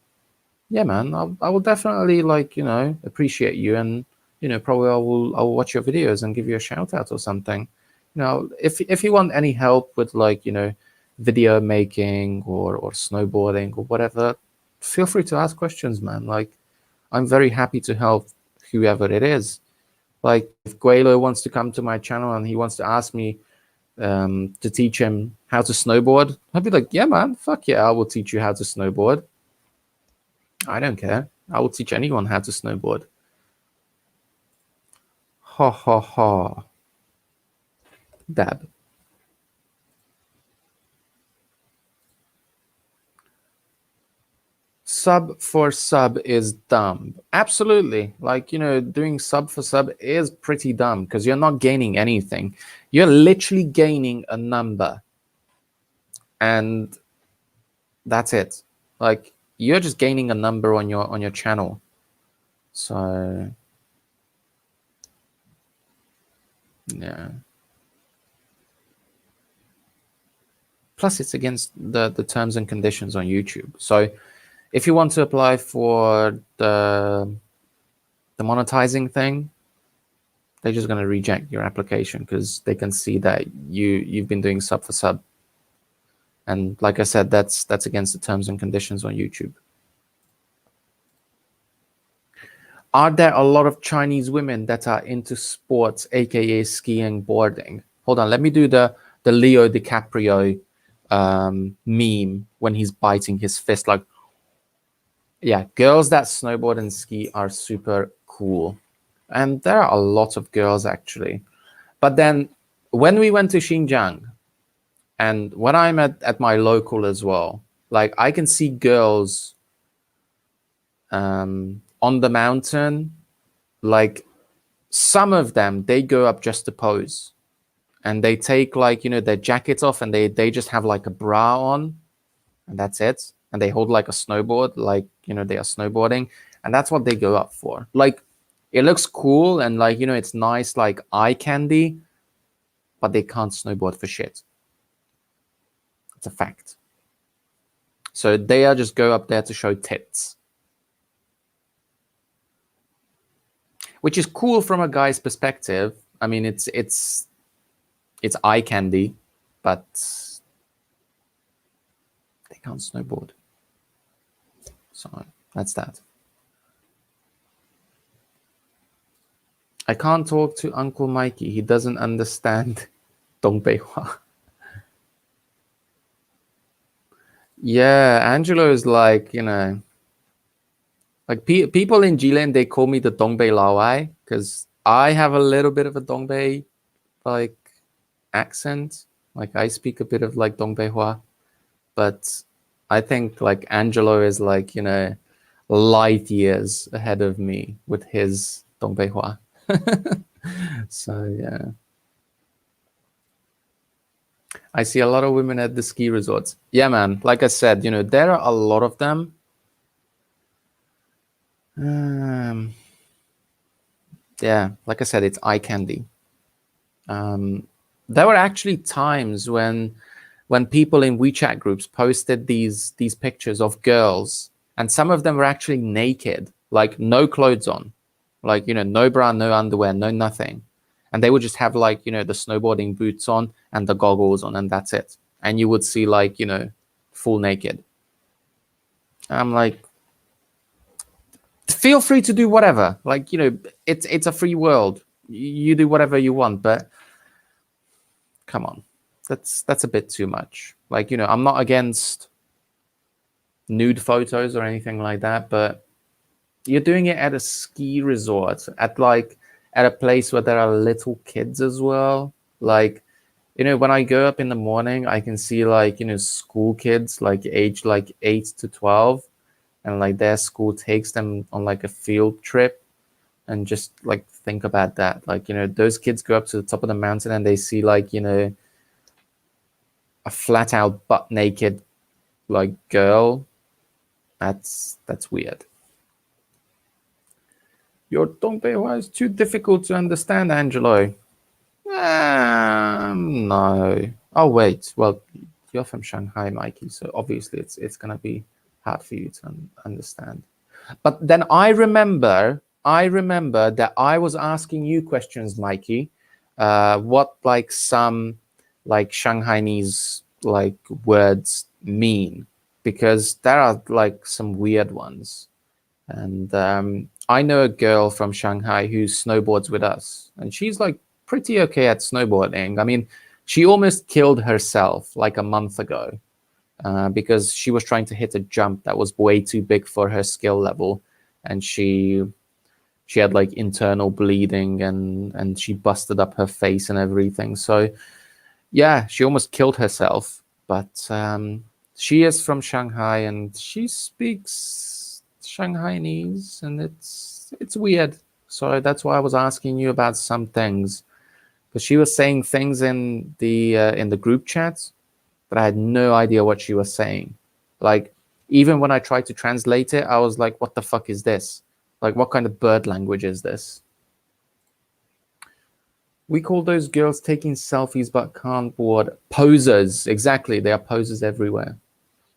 yeah, man, I will definitely, like, you know, appreciate you, and, you know, probably I will watch your videos and give you a shout out or something. You know, if you want any help with, like, you know, video making or snowboarding or whatever, feel free to ask questions, man. Like, I'm very happy to help whoever it is. Like, if Guelo wants to come to my channel and he wants to ask me to teach him how to snowboard, I'd be like, yeah, man, fuck yeah, I will teach you how to snowboard. I don't care. I will teach anyone how to snowboard. Ha ha ha. Dab. Sub for sub is dumb. Absolutely. Like, you know, doing sub for sub is pretty dumb because you're not gaining anything. You're literally gaining a number. And that's it. Like, you're just gaining a number on your channel. So yeah. Plus it's against the terms and conditions on YouTube. So if you want to apply for the monetizing thing, they're just going to reject your application because they can see that you've been doing sub for sub. And like I said, that's against the terms and conditions on YouTube. Are there a lot of Chinese women that are into sports, aka skiing, boarding? Hold on, let me do the Leo DiCaprio meme when he's biting his fist. Like, yeah, girls that snowboard and ski are super cool. And there are a lot of girls actually. But then when we went to Xinjiang, and when I'm at my local as well, like, I can see girls on the mountain. Like, some of them, they go up just to pose, and they take, like, you know, their jackets off, and they just have like a bra on, and that's it. And they hold like a snowboard, like, you know, they are snowboarding, and that's what they go up for. Like, it looks cool, and, like, you know, it's nice, like eye candy, but they can't snowboard for shit. It's a fact. So they are just go up there to show tits, which is cool from a guy's perspective. I mean, it's eye candy, but they can't snowboard. So that's that. I can't talk to Uncle Mikey. He doesn't understand Dongbeihua. Yeah, Angelo is like, you know, like people in Jilin, they call me the Dongbei Lawai because I have a little bit of a Dongbei like accent. Like, I speak a bit of like Dongbeihua, but I think like Angelo is like, you know, light years ahead of me with his Dongbeihua. So yeah, I see a lot of women at the ski resorts. Yeah, man. Like I said, you know, there are a lot of them. Yeah, like I said, it's eye candy. There were actually times when people in WeChat groups posted these pictures of girls, and some of them were actually naked, like no clothes on, like, you know, no bra, no underwear, no nothing. And they would just have, like, you know, the snowboarding boots on and the goggles on, and that's it. And you would see, like, you know, full naked. I'm like, feel free to do whatever. Like, you know, it's a free world. You do whatever you want, but come on, that's a bit too much. Like, you know, I'm not against nude photos or anything like that, but you're doing it at a ski resort, at a place where there are little kids as well. Like, you know, when I go up in the morning, I can see, like, you know, school kids, like age like 8 to 12, and like their school takes them on like a field trip. And just like think about that. Like, you know, those kids go up to the top of the mountain and they see, like, you know, a flat out butt naked like girl. That's weird. Your Dongbei is too difficult to understand, Angelo. No. Oh wait. Well, you're from Shanghai, Mikey, so obviously it's gonna be hard for you to understand. But then I remember that I was asking you questions, Mikey. What like some like Shanghainese like words mean, because there are like some weird ones. And I know a girl from Shanghai who snowboards with us, and she's like pretty okay at snowboarding. I mean, she almost killed herself like a month ago because she was trying to hit a jump that was way too big for her skill level, and she had like internal bleeding, and she busted up her face and everything. So yeah, she almost killed herself. But she is from Shanghai, and she speaks Shanghainese, and it's weird. So that's why I was asking you about some things, because she was saying things in the group chat, but I had no idea what she was saying. Like, even when I tried to translate it, I was like, what the fuck is this? Like, what kind of bird language is this? We call those girls taking selfies but can't board posers. Exactly. There are posers everywhere.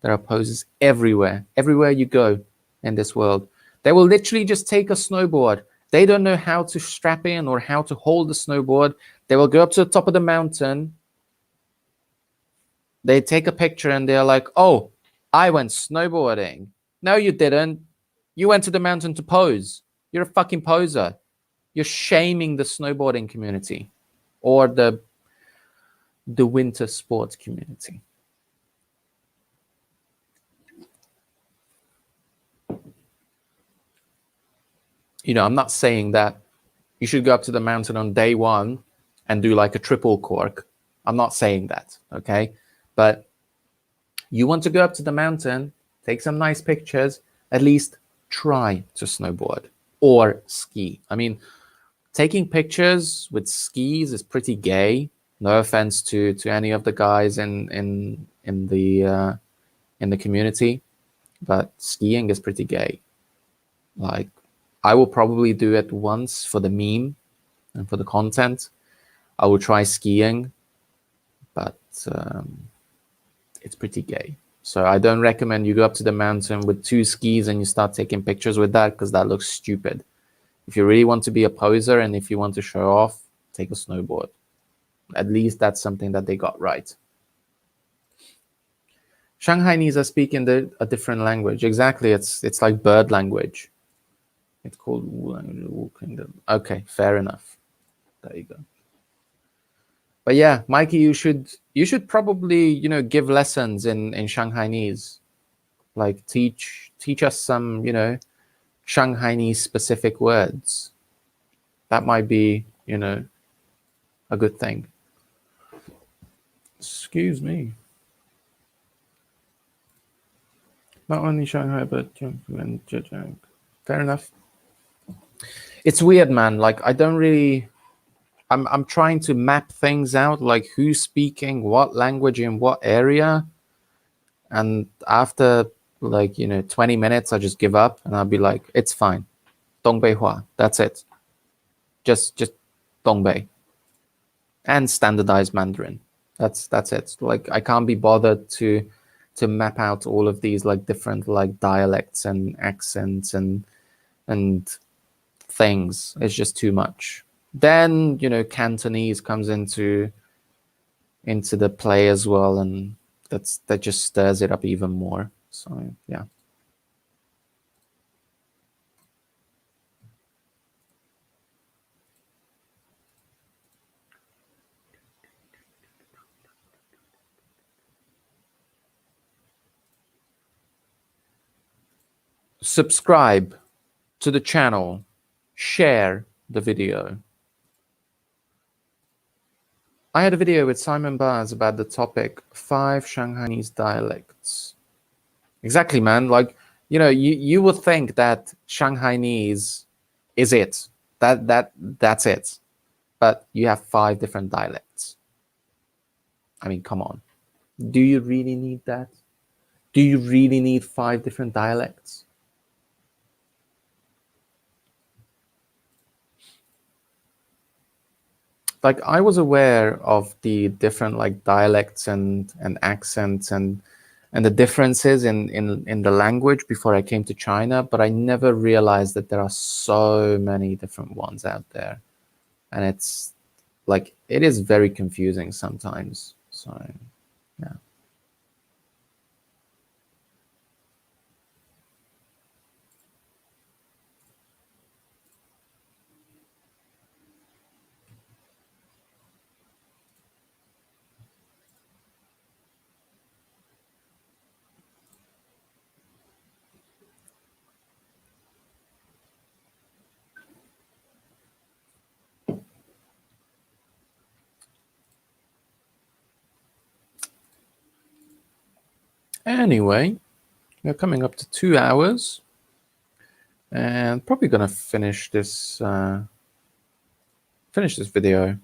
There are posers everywhere. Everywhere you go in this world. They will literally just take a snowboard. They don't know how to strap in or how to hold the snowboard. They will go up to the top of the mountain. They take a picture and they're like, oh, I went snowboarding. No, you didn't. You went to the mountain to pose. You're a fucking poser. You're shaming the snowboarding community or the winter sports community. You know, I'm not saying that you should go up to the mountain on day one and do like a triple cork. I'm not saying that, okay? But you want to go up to the mountain, take some nice pictures, at least try to snowboard or ski. I mean, taking pictures with skis is pretty gay. No offense to any of the guys in the community, but skiing is pretty gay. Like, I will probably do it once for the meme and for the content. I will try skiing, but it's pretty gay. So I don't recommend you go up to the mountain with 2 skis and you start taking pictures with that, because that looks stupid. If you really want to be a poser and if you want to show off, take a snowboard. At least that's something that they got right. Shanghainese are speaking a different language. Exactly, it's like bird language. It's called Wu Kingdom. Okay, fair enough. There you go. But yeah, Mikey, you should probably, you know, give lessons in Shanghainese. Like teach us some, you know, Shanghainese specific words. That might be, you know, a good thing. Excuse me. Not only Shanghai, but Zhejiang. Fair enough. It's weird, man. Like, I don't really. I'm trying to map things out, like who's speaking what language in what area, and after like, you know, 20 minutes, I just give up and I'll be like, it's fine. Dongbei Hua. That's it. Just Dongbei and standardized Mandarin. That's it. Like, I can't be bothered to map out all of these like different like dialects and accents and things. It's just too much. Then, you know, Cantonese comes into the play as well, and that just stirs it up even more. So yeah. Subscribe to the channel, share the video. I had a video with Simon Bars about the topic 5 Shanghainese dialects. Exactly, man. Like, you know, you would think that Shanghainese is it. That's it. But you have 5 different dialects. I mean, come on. Do you really need that? Do you really need 5 different dialects? like I was aware of the different like dialects and accents and the differences in the language before I came to China, but I never realized that there are so many different ones out there, and it's like it is very confusing sometimes. So yeah. Anyway, we're coming up to 2 hours, and probably gonna finish this video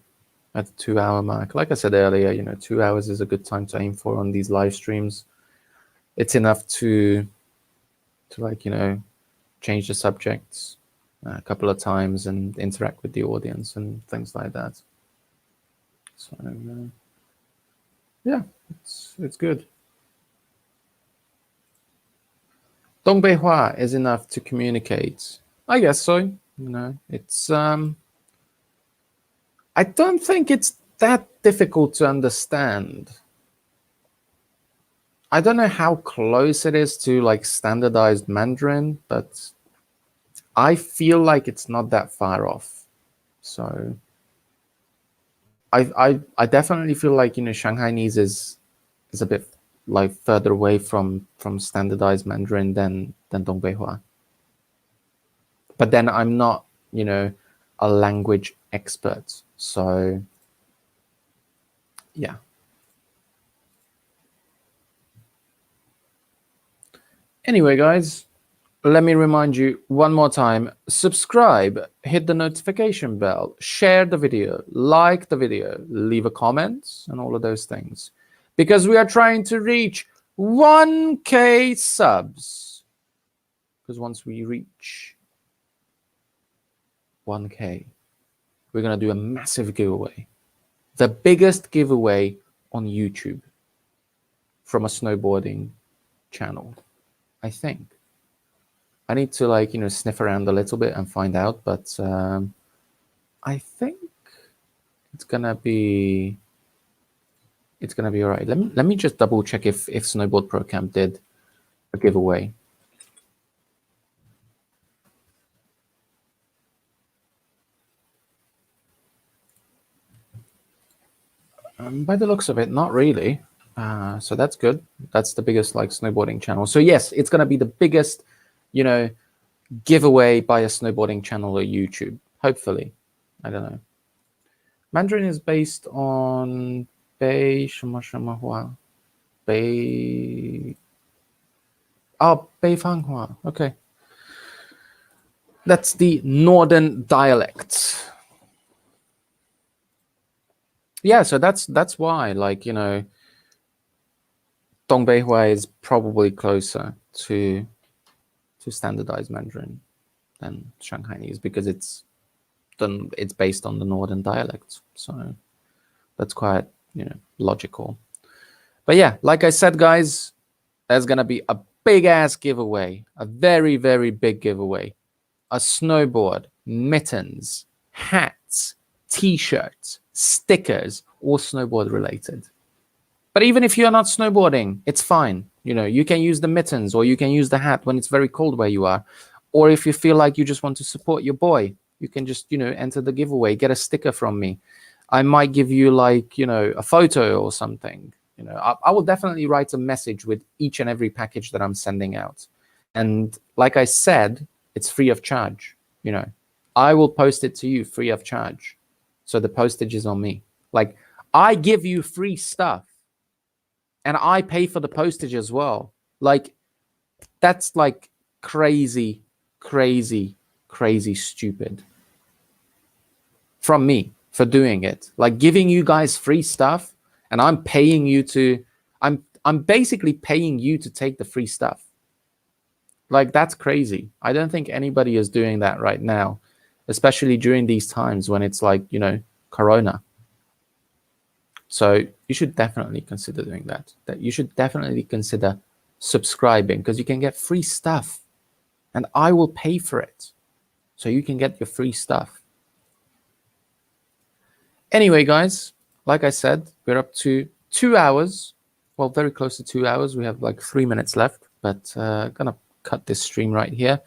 at the 2 hour mark. Like I said earlier, 2 hours is a good time to aim for on these live streams. It's enough to like, change the subjects a couple of times and interact with the audience and things like that. So yeah, it's good. Dongbeihua is enough to communicate. I guess so. It's I don't think it's that difficult to understand. I don't know how close it is to like standardized Mandarin, but I feel like it's not that far off. So I definitely feel like Shanghainese is a bit like further away from standardized Mandarin than Dongbeihua. But then I'm not a language expert, so yeah. Anyway, guys, let me remind you one more time, subscribe, hit the notification bell, share the video, like the video, leave a comment, and all of those things. Because we are trying to reach 1K subs. Because once we reach 1K, we're going to do a massive giveaway. The biggest giveaway on YouTube from a snowboarding channel, I think. I need to like sniff around a little bit and find out, but I think it's gonna be all right. Let me just double check if Snowboard Pro Camp did a giveaway. By the looks of it, not really. So that's good. That's the biggest like snowboarding channel. So yes, it's gonna be the biggest, giveaway by a snowboarding channel on YouTube. Hopefully, I don't know. Mandarin is based on Bei Beifang Hua. Okay, that's the northern dialect. Yeah, so that's why, like Dongbeihua is probably closer to standardized Mandarin than Shanghainese because it's based on the northern dialect. So that's quite logical. But yeah, like I said, guys, there's gonna be a big ass giveaway, a very, very big giveaway. A snowboard, mittens, hats, t-shirts, stickers, all snowboard related. But even if you're not snowboarding, it's fine. You can use the mittens or you can use the hat when it's very cold where you are. Or if you feel like you just want to support your boy, you can just, enter the giveaway, get a sticker from me. I might give you like, a photo or something. I will definitely write a message with each and every package that I'm sending out. And like I said, it's free of charge. I will post it to you free of charge. So the postage is on me. Like I give you free stuff and I pay for the postage as well. Like that's like crazy, crazy, crazy stupid from me for doing it. Like giving you guys free stuff and I'm paying you to, I'm basically paying you to take the free stuff. Like that's crazy. I don't think anybody is doing that right now, especially during these times when it's like, Corona. So you should definitely consider doing that. You should definitely consider subscribing, because you can get free stuff, and I will pay for it, so you can get your free stuff. Anyway, guys, like I said, we're up to 2 hours. Well, very close to 2 hours. We have like 3 minutes left, but gonna cut this stream right here.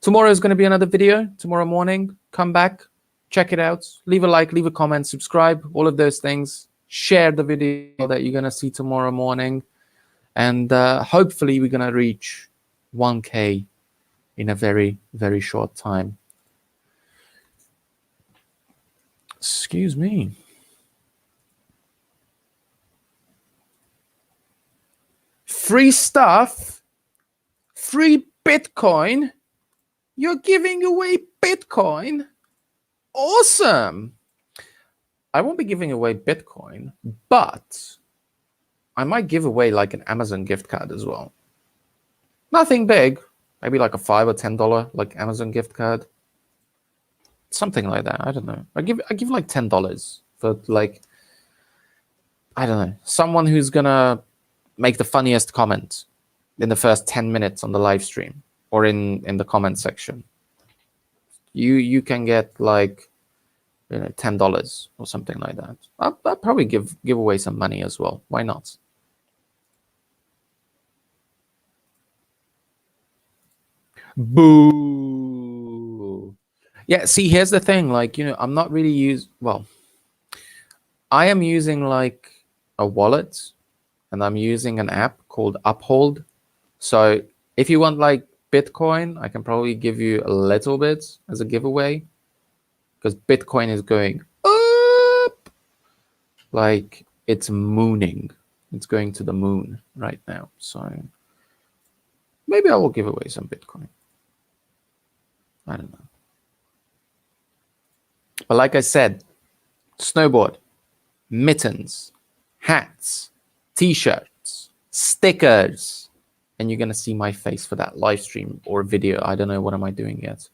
Tomorrow is going to be another video. Tomorrow morning, come back, check it out, leave a like, leave a comment, subscribe, all of those things. Share the video that you're going to see tomorrow morning. And hopefully we're going to reach 1K in a very, very short time. Excuse me. Free stuff, free Bitcoin. You're giving away Bitcoin? Awesome. I won't be giving away Bitcoin, but I might give away like an Amazon gift card as well. Nothing big, maybe like a $5 or $10 like Amazon gift card. Something like that. I don't know. I give like $10 for like, I don't know, someone who's gonna make the funniest comment in the first 10 minutes on the live stream or in the comment section. You can get like, you know, $10 or something like that. I'll probably give away some money as well. Why not? Boo. Yeah, see, here's the thing. Like, you know, I'm not really I am using like a wallet, and I'm using an app called Uphold. So if you want like Bitcoin, I can probably give you a little bit as a giveaway, because Bitcoin is going up. Like, it's mooning. It's going to the moon right now. So maybe I will give away some Bitcoin. I don't know. But like I said, snowboard, mittens, hats, t-shirts, stickers, and you're going to see my face for that live stream or video. I don't know what am I doing yet.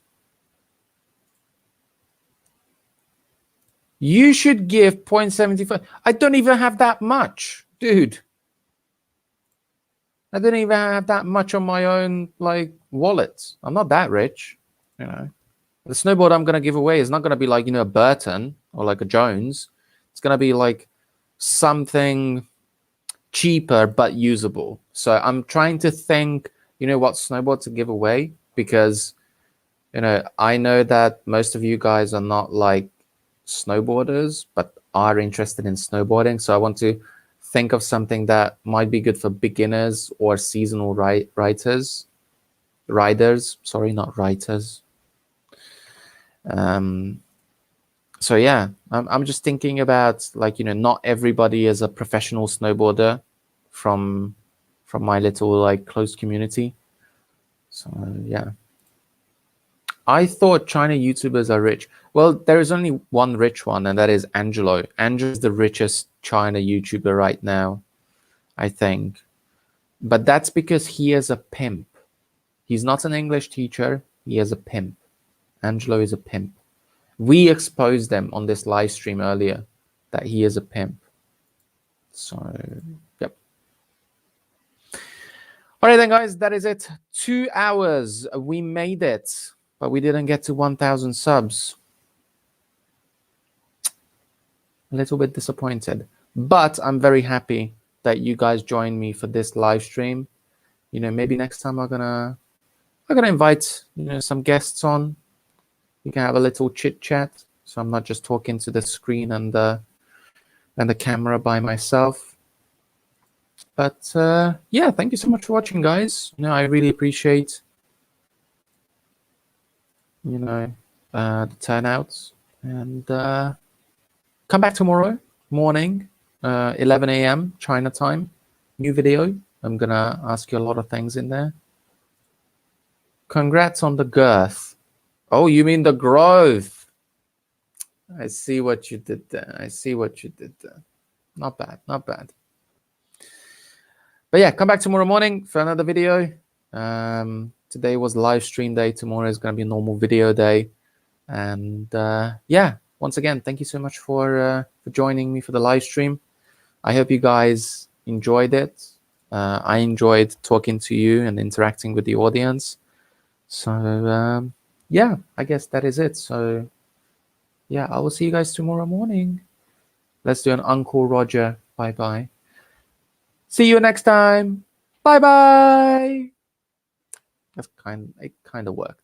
You should give 0.75. I don't even have that much, dude. I don't even have that much on my own like wallet. I'm not that rich, you know. The snowboard I'm going to give away is not going to be like, you know, a Burton or like a Jones. It's going to be like something cheaper but usable. So I'm trying to think, you know, what snowboard to give away, because, you know, I know that most of you guys are not like snowboarders but are interested in snowboarding. So I want to think of something that might be good for beginners or seasonal riders. Sorry, not writers. So yeah, I'm just thinking about, like, you know, not everybody is a professional snowboarder from my little like close community. So yeah, I thought China YouTubers are rich. Well, there is only one rich one, and that is Angelo. Angelo's the richest China YouTuber right now, I think. But that's because he is a pimp. He's not an English teacher. He is a pimp. Angelo is a pimp. We exposed them on this live stream earlier that he is a pimp. So, yep. All right then, guys, that is it. 2 hours. We made it, but we didn't get to 1,000 subs. A little bit disappointed, but I'm very happy that you guys joined me for this live stream. You know, maybe next time I'm gonna invite, you know, some guests on. We can have a little chit chat, so I'm not just talking to the screen and the camera by myself. But yeah, thank you so much for watching, guys. You know, I really appreciate, you know, the turnouts. And come back tomorrow morning, 11 a.m. China time. New video. I'm gonna ask you a lot of things in there. Congrats on the girth. Oh, you mean the growth? I see what you did there. I see what you did there. Not bad, not bad. But yeah, come back tomorrow morning for another video. Today was live stream day. Tomorrow is going to be a normal video day. And yeah, once again, thank you so much for joining me for the live stream. I hope you guys enjoyed it. I enjoyed talking to you and interacting with the audience. So yeah, I guess that is it. So yeah, I will see you guys tomorrow morning. Let's do an Uncle Roger. Bye-bye. See you next time. Bye-bye. It kind of worked.